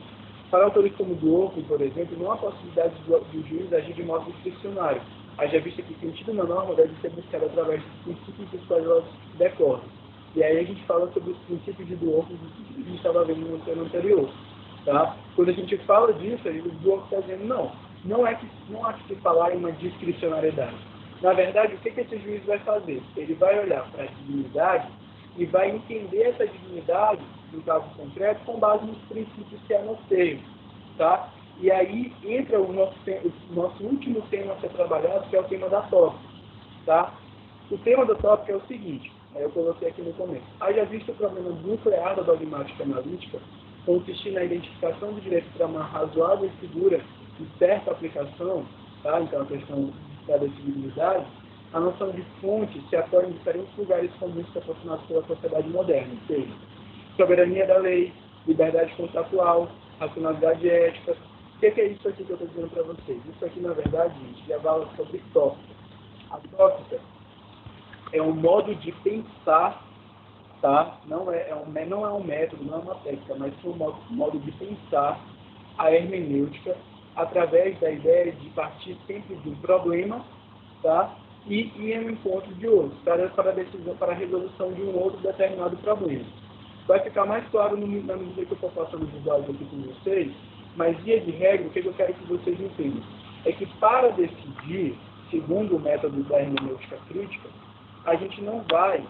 Para autores como do Orco, por exemplo, não há possibilidade do juiz agir de modo discricionário, haja vista que o sentido na norma deve ser buscado através dos princípios dos quais ela decorre. E aí a gente fala sobre os princípios de do Orco que a gente estava vendo no ano anterior. Tá? Quando a gente fala disso, o do Orco está dizendo não há que se falar em uma discricionariedade. Na verdade, o que esse juiz vai fazer? Ele vai olhar para a dignidade e vai entender essa dignidade, no caso concreto, com base nos princípios que a norteiam, tá? E aí entra o nosso último tema a ser trabalhado, que é o tema da tópica, tá? O tema da tópica é o seguinte, eu coloquei aqui no começo. Haja visto o problema nuclear da dogmática analítica, consistir na identificação do direito para uma razoável e segura e certa aplicação, tá? Então a questão da definibilidade, a noção de fonte se apoia em diferentes lugares comuns proporcionados pela sociedade moderna, ou seja, soberania da lei, liberdade contratual, racionalidade ética. O que é isso aqui que eu estou dizendo para vocês? Isso aqui, na verdade, gente, já fala sobre tópica. A tópica é um modo de pensar, tá? Não é um método, não é uma técnica, mas é um modo de pensar a hermenêutica através da ideia de partir sempre de um problema, tá? E ir ao encontro de outro, para a resolução de um outro determinado problema. Vai ficar mais claro na medida que eu for passando os dados aqui com vocês, mas via de regra, o que eu quero que vocês entendam é que para decidir, segundo o método da hermenêutica crítica, a gente não vai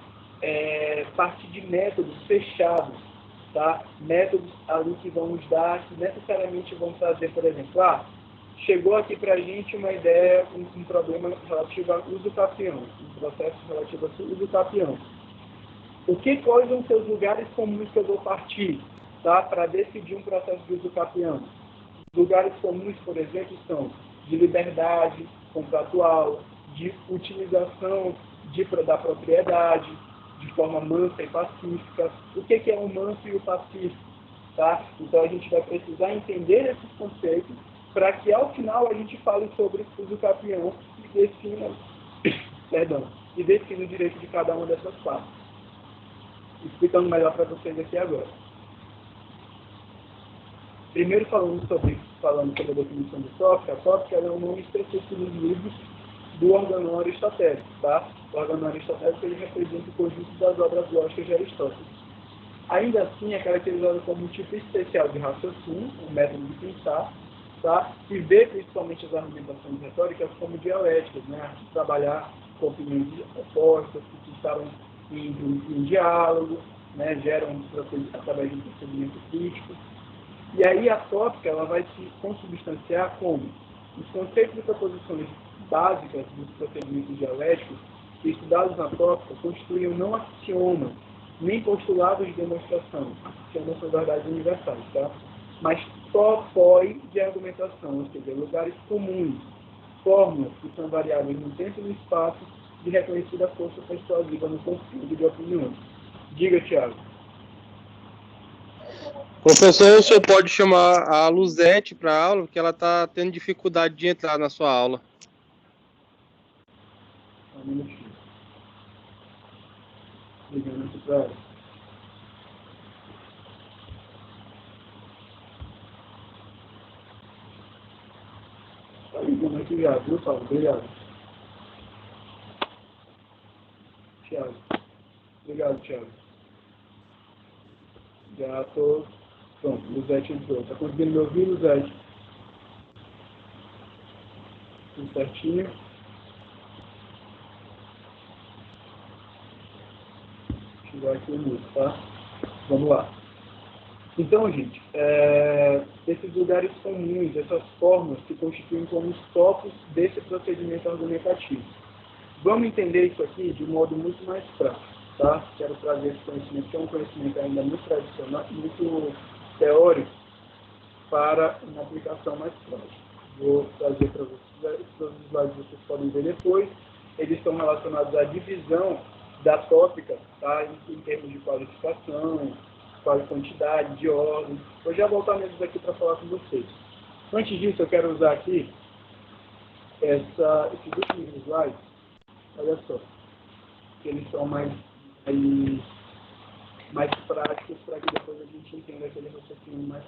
partir de métodos fechados, tá? Métodos ali que vão nos dar, que necessariamente vão trazer, por exemplo, chegou aqui para a gente uma ideia, um problema relativo ao uso capião, um processo relativo ao uso capião. Quais vão ser os lugares comuns que eu vou partir, tá, para decidir um processo de uso capião? Lugares comuns, por exemplo, são de liberdade contratual, de utilização da propriedade, de forma mansa e pacífica. O que é o manso e o pacífico? Tá? Então a gente vai precisar entender esses conceitos para que ao final a gente fale sobre o uso capião e defina o direito de cada uma dessas partes. Explicando melhor para vocês aqui agora. Primeiro falando sobre a definição de tópica, a tópica é um nome específico nos livros do organon aristotélico, tá? O organon aristotélico ele representa o conjunto das obras lógicas de Aristóteles. Ainda assim, é caracterizado como um tipo especial de raciocínio, um método de pensar, tá? E vê principalmente as argumentações retóricas como dialéticas, né? Trabalhar com opiniões opostas, que estavam em diálogo, né? Geram através de um procedimento crítico. E aí a tópica ela vai se consubstanciar como os conceitos e proposições básicas dos procedimentos dialéticos estudados na tópica constituíam não axiomas, nem postulados de demonstração, axiomas são verdades universais, tá? Mas topoi de argumentação, ou seja, lugares comuns, fórmulas que são variáveis no tempo e no espaço de reconhecida força persuasiva no conflito de opiniões. Diga, Thiago. Professor, o senhor pode chamar a Luzete para a aula, porque ela está tendo dificuldade de entrar na sua aula. Um minutinho. Ligando aqui para ela. Tá ligando aqui, viu, Paulo? Obrigado. Thiago. Obrigado, Thiago. Já estou... Pronto, Luzete entrou. Está conseguindo me ouvir, Luzete? Tudo certinho? Tirar aqui o mute, tá? Vamos lá. Então, gente, esses lugares comuns, essas formas se constituem como os topos desse procedimento argumentativo. Vamos entender isso aqui de um modo muito mais prático, tá? Quero trazer esse conhecimento, que é um conhecimento ainda muito tradicional, muito teórico, para uma aplicação mais prática. Vou trazer para vocês, todos os slides vocês podem ver depois. Eles estão relacionados à divisão da tópica, tá? Em termos de qualificação, quantidade, de ordem. Eu já vou voltar mesmo aqui para falar com vocês. Antes disso, eu quero usar aqui esses últimos slides. Olha só, que eles são mais práticos para que depois a gente entenda aquele raciocínio mais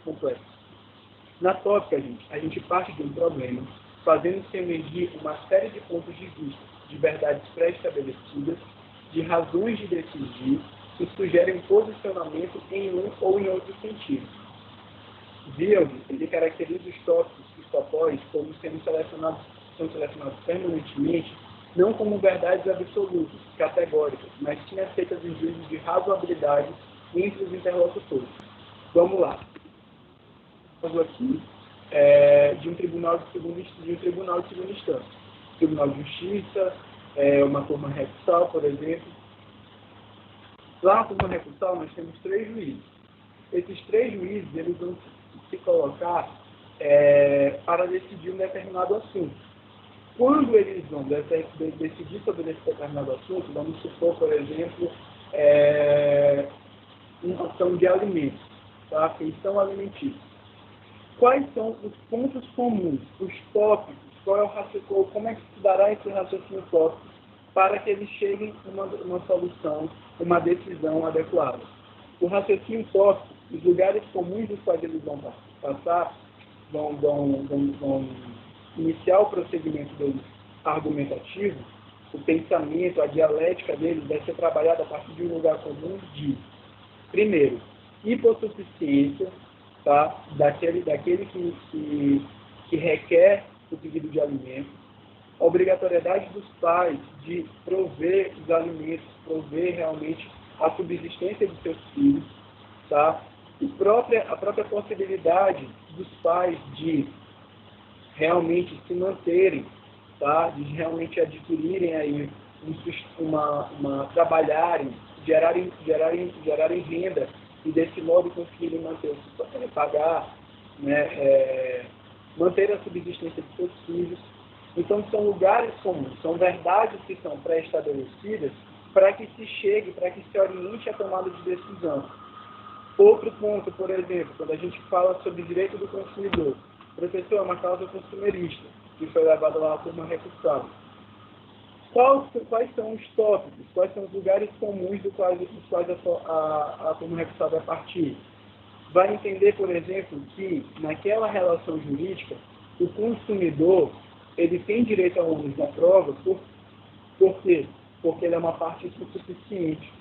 complexo. Na tópica, a gente parte de um problema, fazendo-se emergir uma série de pontos de vista, de verdades pré-estabelecidas, de razões de decidir, que sugerem posicionamento em um ou em outro sentido. Wield, ele caracteriza os tópicos psicopós como são selecionados permanentemente, não como verdades absolutas, categóricas, mas sim aceitas em juízos de razoabilidade entre os interlocutores. Vamos lá. Estamos aqui de um tribunal de segunda instância. Tribunal de Justiça, uma turma recursal, por exemplo. Lá na turma recursal nós temos 3 juízes. Esses 3 juízes eles vão se colocar para decidir um determinado assunto. Quando eles vão decidir sobre esse determinado assunto, vamos supor, por exemplo, uma ação de alimentos, tá? Feição alimentícia. Quais são os pontos comuns, os tópicos, como é que se dará esse raciocínio tópico para que eles cheguem a uma solução, uma decisão adequada? O raciocínio tópico, os lugares comuns dos quais eles vão passar, vão iniciar o procedimento deles argumentativo, o pensamento, a dialética deles vai ser trabalhada a partir de um lugar comum de, primeiro, hipossuficiência, tá? daquele que requer o pedido de alimento, a obrigatoriedade dos pais de prover os alimentos, prover realmente a subsistência de seus filhos, tá? A própria possibilidade dos pais de realmente se manterem, tá? De realmente adquirirem aí trabalharem, gerarem renda e desse modo conseguirem pagar, né, manter a subsistência de seus filhos. Então são lugares comuns, são verdades que são pré-estabelecidas para que se chegue, para que se oriente a tomada de decisão. Outro ponto, por exemplo, quando a gente fala sobre direito do consumidor, professor, é uma causa consumerista, que foi levada lá por uma recursal. Quais são os tópicos, quais são os lugares comuns dos quais a turma recursal vai partir? Vai entender, por exemplo, que naquela relação jurídica, o consumidor ele tem direito ao ônus da prova, por quê? Porque ele é uma parte insuficiente.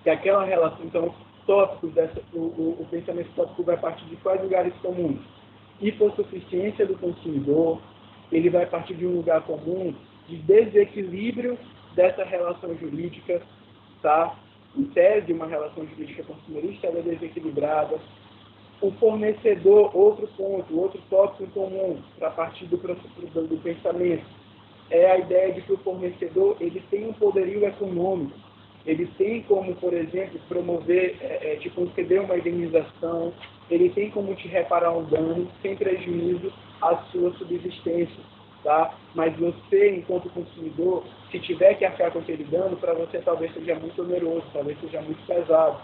Que aquela relação, então, tópicos o pensamento tópico vai partir de quais lugares comuns? Hipossuficiência do consumidor, ele vai partir de um lugar comum de desequilíbrio dessa relação jurídica, tá? Em tese, uma relação jurídica consumerista ela é desequilibrada. O fornecedor, outro ponto, outro tópico em comum, para partir do pensamento, é a ideia de que o fornecedor ele tem um poderio econômico. Ele tem como, por exemplo, promover, te conceder uma indenização, ele tem como te reparar um dano sem prejuízo à sua subsistência, tá? Mas você, enquanto consumidor, se tiver que arcar com aquele dano, para você talvez seja muito oneroso, talvez seja muito pesado.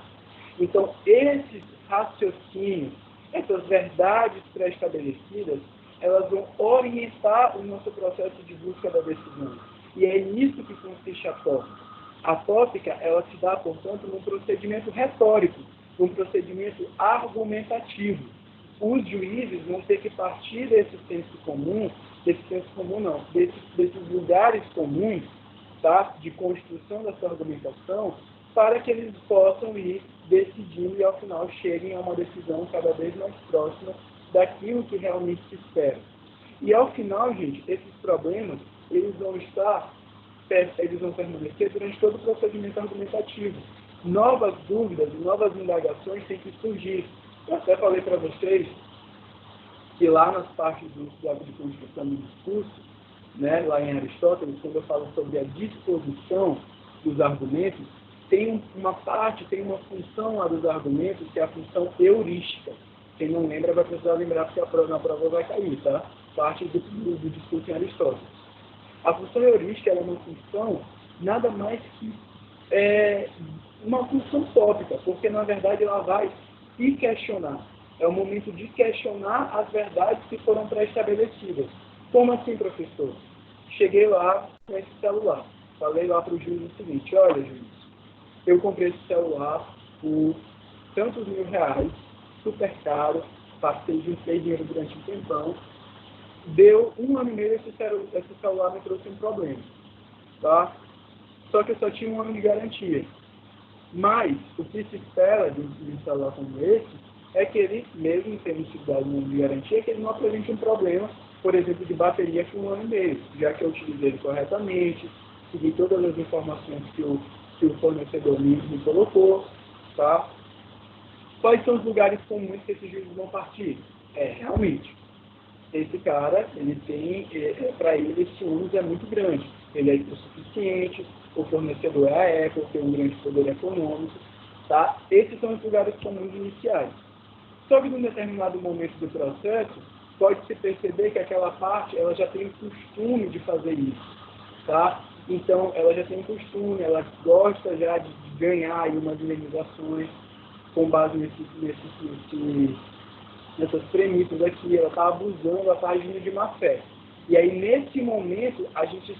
Então, esses raciocínios, essas verdades pré-estabelecidas, elas vão orientar o nosso processo de busca da decisão. E é nisso que consiste a tópica. A tópica, ela se dá, portanto, num procedimento retórico, num procedimento argumentativo. Os juízes vão ter que partir desses lugares comuns, tá? De construção da sua argumentação, para que eles possam ir decidindo e, ao final, cheguem a uma decisão cada vez mais próxima daquilo que realmente se espera. E, ao final, gente, esses problemas, eles vão permanecer durante todo o procedimento argumentativo. Novas dúvidas e novas indagações têm que surgir. Eu até falei para vocês que lá nas partes de construção do discurso, né, lá em Aristóteles, quando eu falo sobre a disposição dos argumentos, tem uma função lá dos argumentos, que é a função heurística. Quem não lembra vai precisar lembrar, porque na prova vai cair, tá? Parte do discurso em Aristóteles. A função heurística é uma função nada mais que uma função tópica, porque na verdade ela vai se questionar. É o momento de questionar as verdades que foram pré-estabelecidas. Como assim, professor? Cheguei lá com esse celular. Falei lá para o juiz o seguinte: olha, juiz, eu comprei esse celular por tantos mil reais, super caro, passei de dinheiro durante um tempão. Deu 1 ano e meio, esse celular me trouxe um problema. Tá? Só que eu só tinha 1 ano de garantia. Mas o que se espera de um celular como esse é que ele, mesmo tendo sido dado 1 ano de garantia, que ele não apresente um problema, por exemplo, de bateria por 1 ano e meio, já que eu utilizei ele corretamente, segui todas as informações que o fornecedor me colocou, tá? Quais são os lugares comuns que esses juízes vão partir? Realmente, esse cara, ele tem, para ele, esse ônus é muito grande. Ele é hipossuficiente, o fornecedor é a Apple, tem um grande poder econômico, tá? Esses são os lugares comuns iniciais. Só que, num determinado momento do processo, pode-se perceber que aquela parte, ela já tem o costume de fazer isso, tá? Então, ela já tem um costume, ela gosta já de ganhar aí umas indenizações com base nessas premissas aqui, ela está abusando, ela está agindo de má fé. E aí, nesse momento, a gente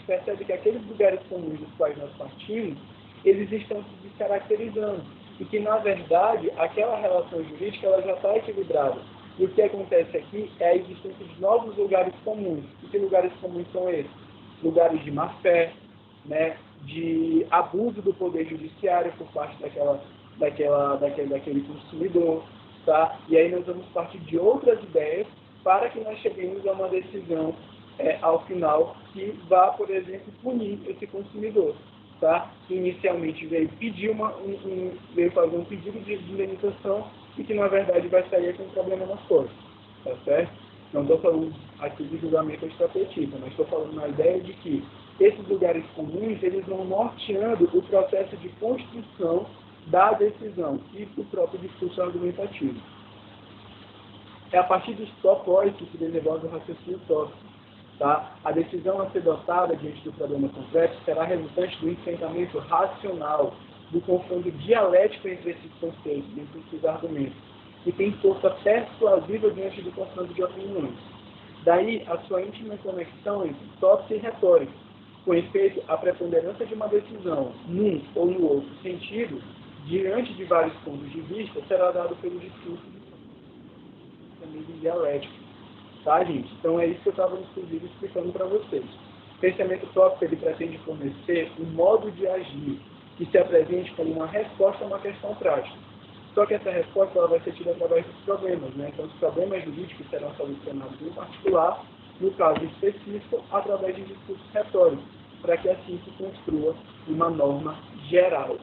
percebe que aqueles lugares comuns dos quais nós partimos, eles estão se descaracterizando. E que, na verdade, aquela relação jurídica ela já está equilibrada. E o que acontece aqui é a existência de novos lugares comuns. E que lugares comuns são esses? Lugares de má fé, né, de abuso do poder judiciário por parte daquele consumidor. Tá? E aí nós vamos partir de outras ideias para que nós cheguemos a uma decisão ao final que vá, por exemplo, punir esse consumidor. Tá? Que inicialmente veio veio fazer um pedido de indenização e que na verdade vai sair com um problema nas costas. Tá certo? Não estou falando aqui de julgamento extrapetista, mas estou falando na ideia de que esses lugares comuns eles vão norteando o processo de construção da decisão e do próprio discurso argumentativo. É a partir dos topóis que se desenvolve o raciocínio tópico. Tá? A decisão a ser adotada diante do problema complexo será resultante do enfrentamento racional, do confronto dialético entre esses conceitos, entre esses argumentos, que tem força persuasiva diante do confronto de opiniões. Daí a sua íntima conexão entre tópico e retórica. Com efeito, a preponderância de uma decisão, num ou no outro sentido, diante de vários pontos de vista, será dado pelo discurso também dialético. Tá, gente? Então é isso que eu estava, inclusive, explicando para vocês. O pensamento tópico ele pretende fornecer um modo de agir que se apresente como uma resposta a uma questão prática. Só que essa resposta ela vai ser tida através dos problemas, né? Então, os problemas jurídicos serão solucionados em particular, no caso específico, através de discursos retóricos, para que assim se construa uma norma geral.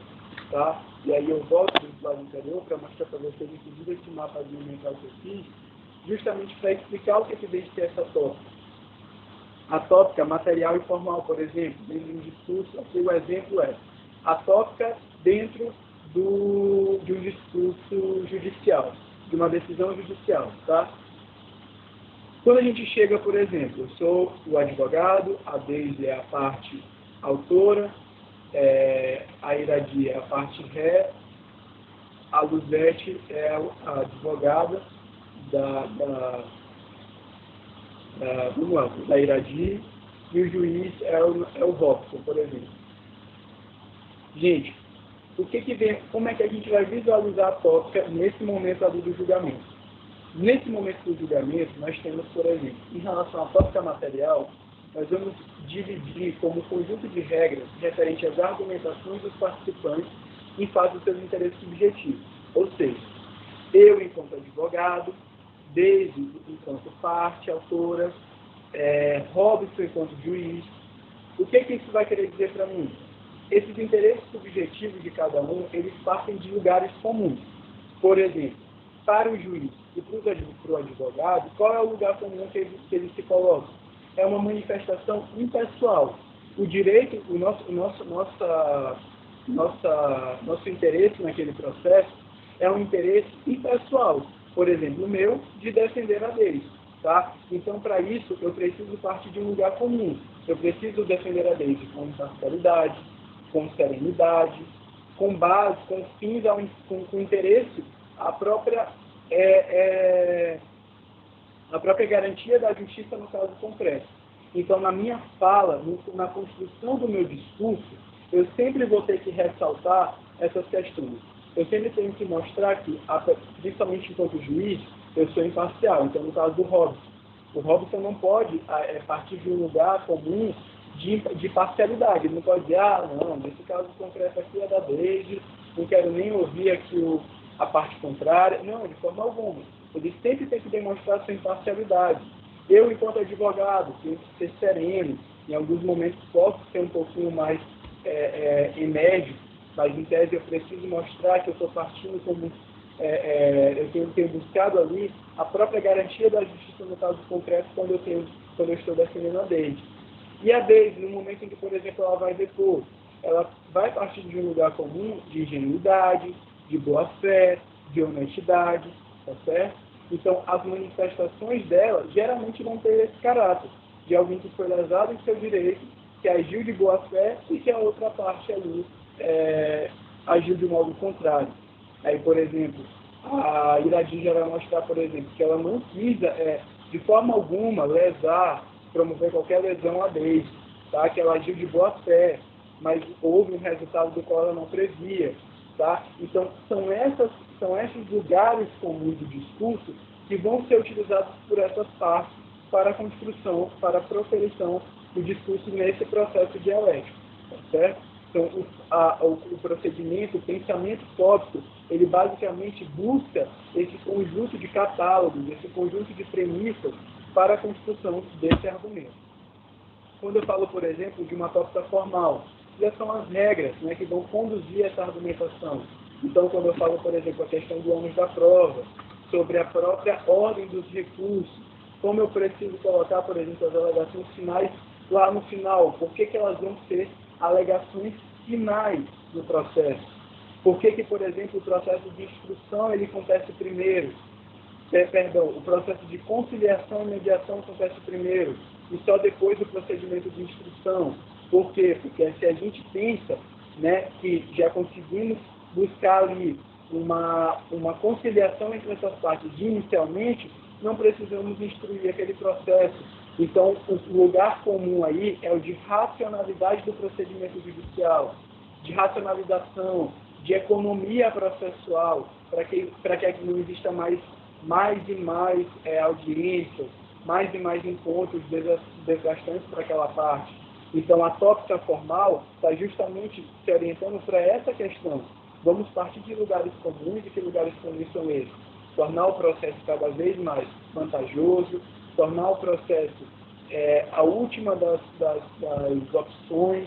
Tá? E aí eu volto do slide anterior para mostrar para vocês, inclusive, esse mapazinho mental que eu fiz, justamente para explicar o que deve ser essa tópica. A tópica material e formal, por exemplo, dentro de um discurso, aqui o exemplo é a tópica dentro de um discurso judicial, de uma decisão judicial, tá? Quando a gente chega, por exemplo, eu sou o advogado, a Deise é a parte autora, a Iradi é a parte ré, a Luzete é a advogada da Iradi, e o juiz é o Robson, por exemplo. Gente, como é que a gente vai visualizar a tópica nesse momento ali do julgamento? Nesse momento do julgamento, nós temos, por exemplo, em relação à tópica material, nós vamos dividir como conjunto de regras referente às argumentações dos participantes em face dos seus interesses subjetivos. Ou seja, eu enquanto advogado, Deise enquanto parte, autora, Robson enquanto juiz. O que isso vai querer dizer para mim? Esses interesses subjetivos de cada um, eles partem de lugares comuns. Por exemplo, para o juiz e para o advogado, qual é o lugar comum que eles se colocam? É uma manifestação impessoal. O direito, nosso interesse naquele processo é um interesse impessoal. Por exemplo, o meu, de defender a deles. Tá? Então, para isso, eu preciso partir de um lugar comum. Eu preciso defender a deles com imparcialidade, com serenidade, com base, com fins, com interesse, a própria garantia da justiça no caso concreto. Então, na minha fala, na construção do meu discurso, eu sempre vou ter que ressaltar essas questões. Eu sempre tenho que mostrar que, principalmente enquanto juiz, eu sou imparcial. Então, no caso do Robson, o Robson não pode partir de um lugar comum de parcialidade. Ele não pode dizer, não, nesse caso concreto aqui é da Deide, não quero nem ouvir aqui a parte contrária. Não, de forma alguma. Ele sempre tem que demonstrar sua imparcialidade. Eu, enquanto advogado, tenho que ser sereno. Em alguns momentos posso ser um pouquinho mais enérgico, mas em tese eu preciso mostrar que eu estou partindo como... eu tenho buscado ali a própria garantia da justiça no caso concreto quando eu estou defendendo a Deide. E a Deide, no momento em que, por exemplo, ela vai depor, ela vai partir de um lugar comum de ingenuidade, de boa-fé, de honestidade, tá certo? Então, as manifestações dela geralmente vão ter esse caráter de alguém que foi lesado em seu direito, que agiu de boa-fé e que a outra parte ali agiu de modo contrário. Aí, por exemplo, a Iradinha já vai mostrar, por exemplo, que ela não quis, de forma alguma, lesar, promover qualquer lesão à Deide, tá? Que ela agiu de boa fé, mas houve um resultado do qual ela não previa. Tá? Então, são esses lugares comuns do discurso que vão ser utilizados por essas partes para a construção, para a proferição do discurso nesse processo dialético. Tá certo? Então, o procedimento, o pensamento tópico, ele basicamente busca esse conjunto de catálogos, esse conjunto de premissas para a construção desse argumento. Quando eu falo, por exemplo, de uma tópica formal, já são as regras, né, que vão conduzir essa argumentação. Então, quando eu falo, por exemplo, a questão do ônus da prova, sobre a própria ordem dos recursos, como eu preciso colocar, por exemplo, as alegações finais lá no final, por que elas vão ser alegações finais do processo? Por que, por exemplo, o processo de instrução ele acontece primeiro? O processo de conciliação e mediação acontece primeiro, e só depois o procedimento de instrução. Por quê? Porque se a gente pensa, né, que já conseguimos buscar ali uma conciliação entre essas partes inicialmente, não precisamos instruir aquele processo. Então, o lugar comum aí é o de racionalidade do procedimento judicial, de racionalização, de economia processual, para que não exista mais e mais audiências, mais e mais encontros desgastantes para aquela parte. Então, a tópica formal está justamente se orientando para essa questão. Vamos partir de lugares comuns, e que lugares comuns são esses? Tornar o processo cada vez mais vantajoso, tornar o processo a última das opções,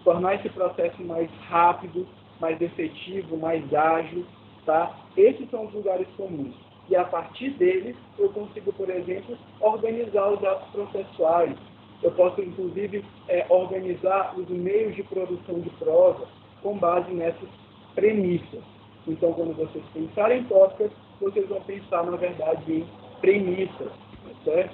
tornar esse processo mais rápido, mais efetivo, mais ágil. Tá? Esses são os lugares comuns. E a partir deles, eu consigo, por exemplo, organizar os atos processuais. Eu posso, inclusive, organizar os meios de produção de prova com base nessas premissas. Então, quando vocês pensarem em tópicas, vocês vão pensar, na verdade, em premissas. Certo?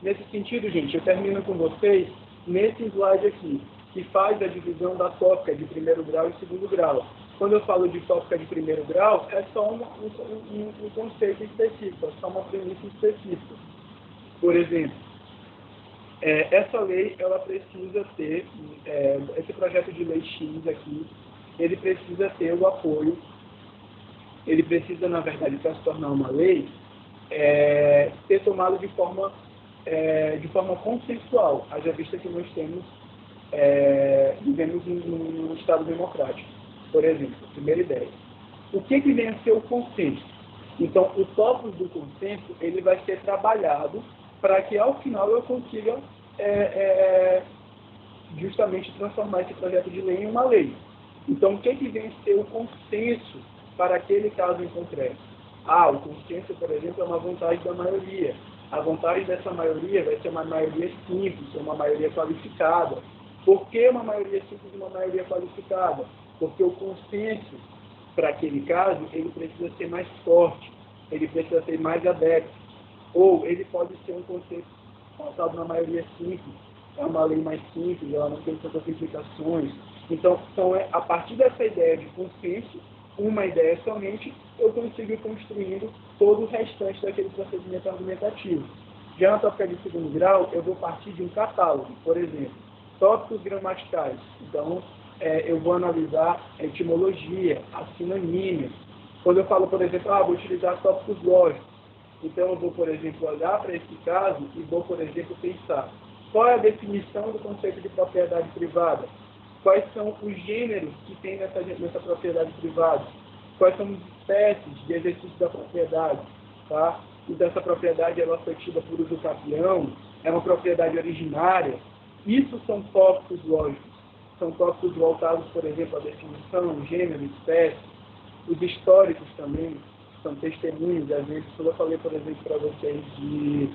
Nesse sentido, gente, eu termino com vocês nesse slide aqui, que faz a divisão da tópica de primeiro grau e segundo grau. Quando eu falo de tópica de primeiro grau, é só um conceito específico, é só uma premissa específica. Por exemplo, essa lei, ela precisa ter, esse projeto de lei X aqui, ele precisa ter o apoio, ele precisa, na verdade, para se tornar uma lei, ser tomado de forma consensual, haja vista que nós vivemos em um Estado democrático. Por exemplo, primeira ideia. O que vem a ser o consenso? Então, o tópico do consenso, ele vai ser trabalhado para que, ao final, eu consiga justamente transformar esse projeto de lei em uma lei. Então, o que vem a ser o consenso para aquele caso em concreto? O consenso, por exemplo, é uma vontade da maioria. A vontade dessa maioria vai ser uma maioria simples, uma maioria qualificada. Por que uma maioria simples e uma maioria qualificada? Porque o consenso, para aquele caso, ele precisa ser mais forte, ele precisa ser mais adepto. Ou ele pode ser um consenso pautado na maioria simples, é uma lei mais simples, ela não tem tantas implicações. Então, a partir dessa ideia de consenso, uma ideia somente, eu consigo ir construindo todo o restante daquele procedimento argumentativo. Já na tópica de segundo grau, eu vou partir de um catálogo, por exemplo, tópicos gramaticais. Então, eu vou analisar a etimologia, as sinonímias, Quando eu falo, por exemplo, vou utilizar tópicos lógicos, então eu vou, por exemplo, olhar para esse caso e vou, por exemplo, pensar qual é a definição do conceito de propriedade privada, quais são os gêneros que tem nessa propriedade privada, quais são as espécies de exercício da propriedade, tá? Então, essa propriedade ela foi tida por uso capião, é uma propriedade originária. Isso são tópicos lógicos. São tópicos voltados, por exemplo, à definição, gênero, espécie. Os históricos também são testemunhos, às vezes, quando eu falei, por exemplo, para vocês de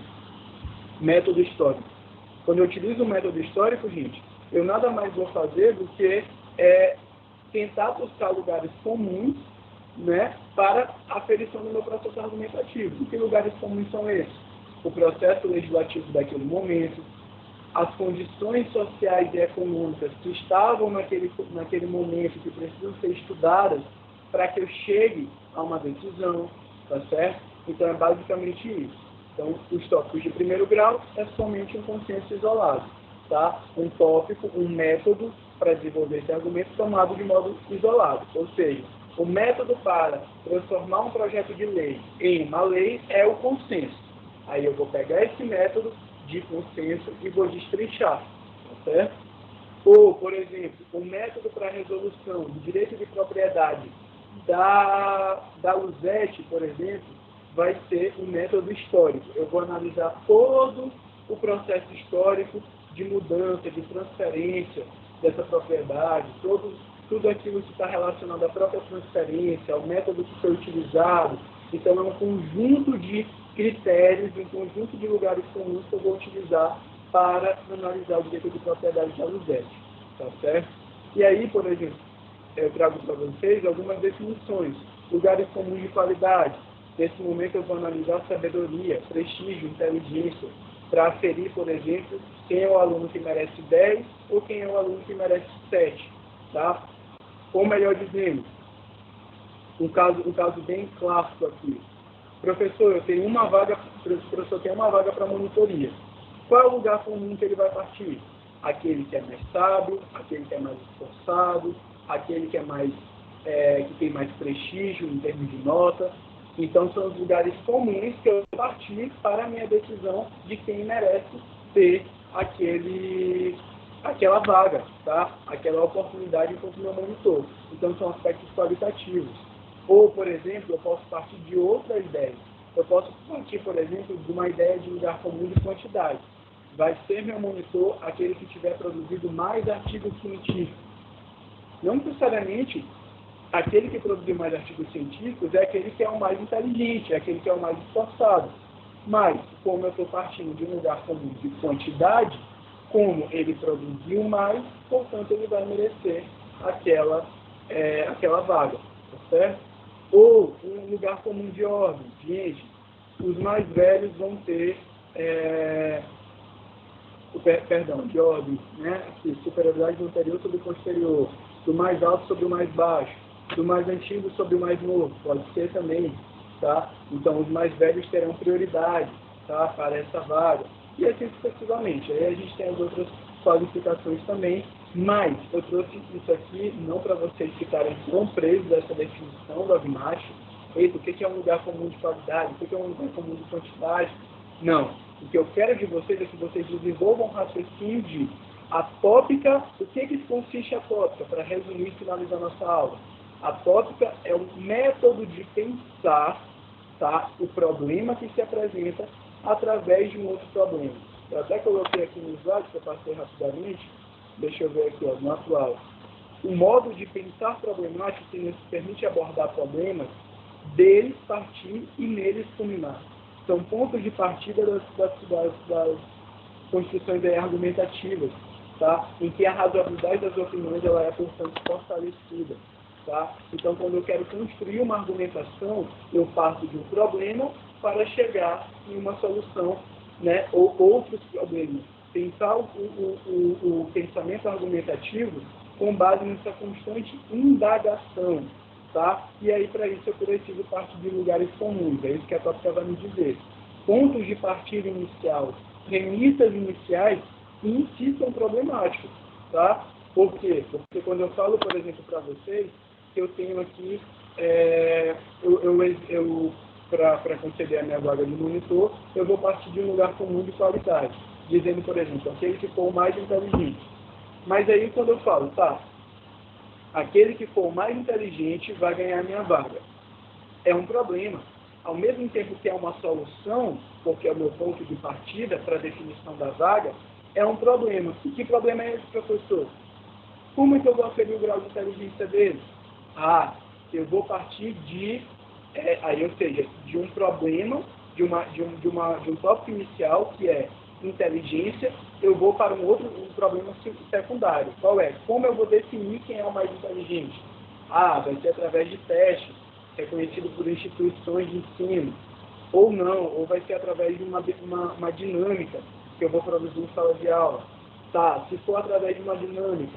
método histórico. Quando eu utilizo o método histórico, gente, eu nada mais vou fazer do que tentar buscar lugares comuns, né, para a aferição do meu processo argumentativo. E que lugares comuns são esses? O processo legislativo daquele momento, as condições sociais e econômicas que estavam naquele momento, que precisam ser estudadas para que eu chegue a uma decisão, tá certo? Então, é basicamente isso. Então, os tópicos de primeiro grau é somente um consenso isolado, tá? Um tópico, um método para desenvolver esse argumento tomado de modo isolado. Ou seja, o método para transformar um projeto de lei em uma lei é o consenso. Aí eu vou pegar esse método de consenso e vou destrinchar, tá certo? Ou, por exemplo, o método para a resolução do direito de propriedade da Luzete, por exemplo, vai ser um método histórico. Eu vou analisar todo o processo histórico de mudança, de transferência dessa propriedade, tudo aquilo que está relacionado à própria transferência, ao método que foi utilizado. Então, é um conjunto de critérios, um conjunto de lugares comuns que eu vou utilizar para analisar o direito de propriedade da Luzete, tá certo? E aí, por exemplo, eu trago para vocês algumas definições. Lugares comuns de qualidade. Nesse momento, eu vou analisar sabedoria, prestígio, inteligência, para aferir, por exemplo, quem é o aluno que merece 10 ou quem é o aluno que merece 7, tá? Ou melhor dizendo, um caso bem clássico aqui. Professor, eu tenho uma vaga, o professor tem uma vaga para monitoria. Qual é o lugar comum que ele vai partir? Aquele que é mais sábio, aquele que é mais esforçado, aquele que é mais que tem mais prestígio em termos de nota. Então, são os lugares comuns que eu parti para a minha decisão de quem merece ter aquela vaga, tá? Aquela oportunidade enquanto meu monitor. Então, são aspectos qualitativos. Ou, por exemplo, eu posso partir de outra ideia. Eu posso partir, por exemplo, de uma ideia de lugar comum de quantidade. Vai ser meu monitor aquele que tiver produzido mais artigos científicos. Não necessariamente aquele que produziu mais artigos científicos é aquele que é o mais inteligente, é aquele que é o mais esforçado. Mas, como eu estou partindo de um lugar comum de quantidade, como ele produziu mais, portanto, ele vai merecer aquela vaga, tá certo? Ou um lugar comum de ordem. Gente, os mais velhos vão ter de ordem, né? Superioridade do anterior sobre o posterior, do mais alto sobre o mais baixo, do mais antigo sobre o mais novo, pode ser também, tá? Então, os mais velhos terão prioridade, tá? Para essa vaga, e assim sucessivamente. Aí a gente tem as outras qualificações também, mas eu trouxe isso aqui não para vocês ficarem tão presos a essa definição dogmática. Eita, o que é um lugar comum de qualidade? O que é um lugar comum de quantidade? Não. O que eu quero de vocês é que vocês desenvolvam um raciocínio de a tópica. O que consiste a tópica? Para resumir e finalizar nossa aula. A tópica é um método de pensar, tá, o problema que se apresenta através de um outro problema. Eu até coloquei aqui no slide, que eu passei rapidamente. Deixa eu ver aqui, no atual. O modo de pensar problemático que nos permite abordar problemas, deles partir e neles culminar. São pontos de partida das construções argumentativas, tá? Em que a razoabilidade das opiniões ela é, portanto, fortalecida. Tá? Então, quando eu quero construir uma argumentação, eu parto de um problema para chegar em uma solução, né? Ou outros problemas. Pensar o pensamento argumentativo com base nessa constante indagação. Tá? E aí, para isso, eu preciso partir de lugares comuns. É isso que a tópica vai me dizer. Pontos de partida inicial, premissas iniciais, em si são problemáticos. Tá? Por quê? Porque quando eu falo, por exemplo, para vocês, que eu tenho aqui, para conceder a minha vaga de monitor, eu vou partir de um lugar comum de qualidade, dizendo, por exemplo, aquele que for o mais inteligente. Mas aí quando eu falo, tá, aquele que for o mais inteligente vai ganhar a minha vaga. É um problema. Ao mesmo tempo que é uma solução, porque é o meu ponto de partida para a definição da vaga, é um problema. E que problema é esse, professor? Como é que eu vou aferir o grau de inteligência dele? Eu vou partir de um problema, de um tópico inicial, que é inteligência, eu vou para um problema secundário. Qual é? Como eu vou definir quem é o mais inteligente? Vai ser através de testes, reconhecido por instituições de ensino, ou não, ou vai ser através de uma dinâmica que eu vou produzir em sala de aula. Se for através de uma dinâmica,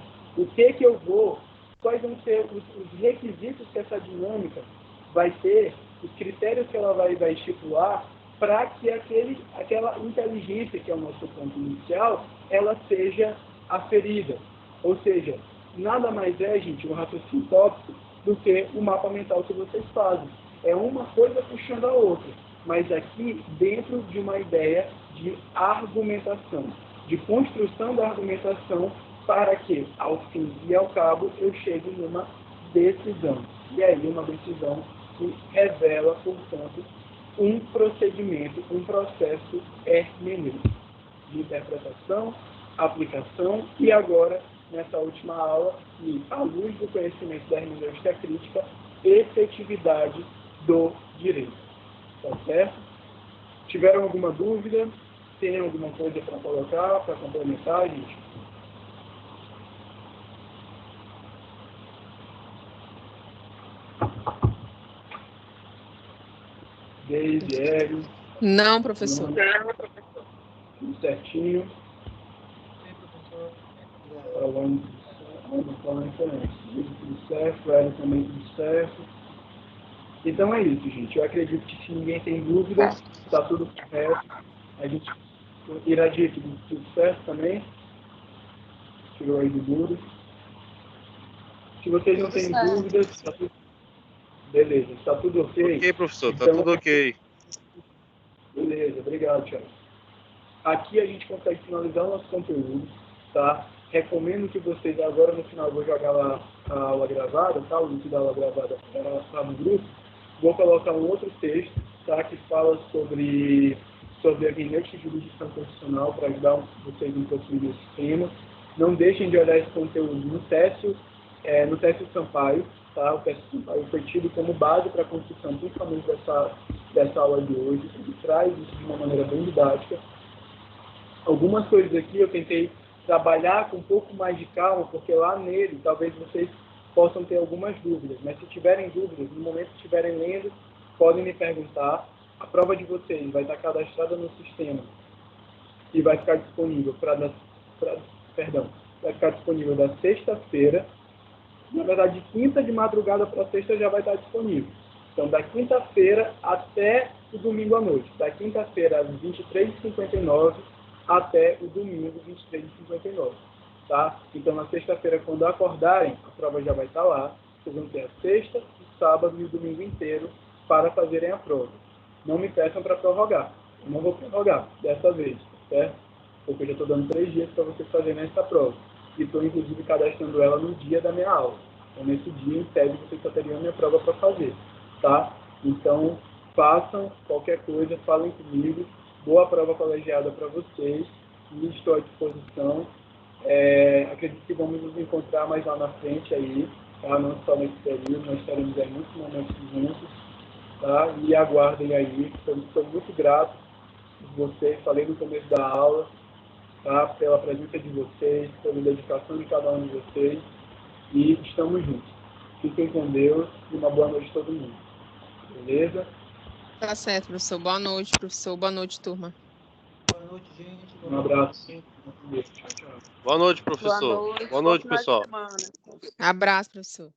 quais vão ser os requisitos que essa dinâmica vai ter, os critérios que ela vai estipular para que aquela inteligência, que é o nosso ponto inicial, ela seja aferida. Ou seja, nada mais é, gente, um raciocínio tópico do que o mapa mental que vocês fazem. É uma coisa puxando a outra, mas aqui dentro de uma ideia de argumentação, de construção da argumentação, para que, ao fim e ao cabo, eu chegue numa decisão. E aí uma decisão que revela, portanto, um procedimento, um processo hermenêutico de interpretação, aplicação e agora, nessa última aula, e à luz do conhecimento da hermenêutica crítica, efetividade do direito. Tá certo? Tiveram alguma dúvida? Tem alguma coisa para colocar, para complementar, gente? Desde Hélio. Não, professor. Tudo certinho. Tudo certo, Hélio também tudo certo. Então é isso, gente. Eu acredito que se ninguém tem dúvida, está tudo correto. A gente irá de tudo certo também. Tirou aí do duro. Se vocês não têm dúvidas, está tudo... Beleza, está tudo ok? Ok, professor, então, tá tudo ok. Beleza, obrigado, Thiago. Aqui a gente consegue finalizar o nosso conteúdo, tá? Recomendo que vocês, agora no final, eu vou jogar lá a aula gravada, tá? O link da aula gravada está no grupo. Vou colocar um outro texto, tá? Que fala sobre a hermenêutica de jurisdição constitucional, para ajudar vocês um pouquinho nesse tema. Não deixem de olhar esse conteúdo no Técio Sampaio, tá? O Técio Sampaio foi tido como base para a construção, principalmente dessa aula de hoje. Ele traz isso de uma maneira bem didática. Algumas coisas aqui eu tentei trabalhar com um pouco mais de calma, porque lá nele talvez vocês possam ter algumas dúvidas. Mas se tiverem dúvidas, no momento que estiverem lendo, podem me perguntar. A prova de vocês vai estar cadastrada no sistema e vai ficar disponível vai ficar disponível da sexta-feira. Na verdade, de quinta de madrugada para sexta já vai estar disponível. Então, da quinta-feira até o domingo à noite. Da quinta-feira às 23h59 até o domingo, 23h59. Tá? Então, na sexta-feira, quando acordarem, a prova já vai estar lá. Vocês vão ter a sexta, o sábado e o domingo inteiro para fazerem a prova. Não me peçam para prorrogar. Eu não vou prorrogar dessa vez, certo? Porque eu já estou dando 3 dias para vocês fazerem essa prova. E estou, inclusive, cadastrando ela no dia da minha aula. Então, nesse dia, em tese, vocês só teriam a minha prova para fazer, tá? Então, façam qualquer coisa, falem comigo. Boa prova colegiada para vocês. E estou à disposição. Acredito que vamos nos encontrar mais lá na frente aí, tá? Não só nesse período, nós estaremos aí muitos momentos juntos, tá? E aguardem aí. Estou muito grato por vocês, falei no começo da aula, tá? Pela presença de vocês, pela dedicação de cada um de vocês. E estamos juntos. Fiquem com Deus e uma boa noite a todo mundo. Beleza? Tá certo, professor. Boa noite, professor. Boa noite, turma. Boa noite, gente. Um abraço. Tchau, tchau. Boa noite, professor. Boa noite, pessoal. Abraço, professor.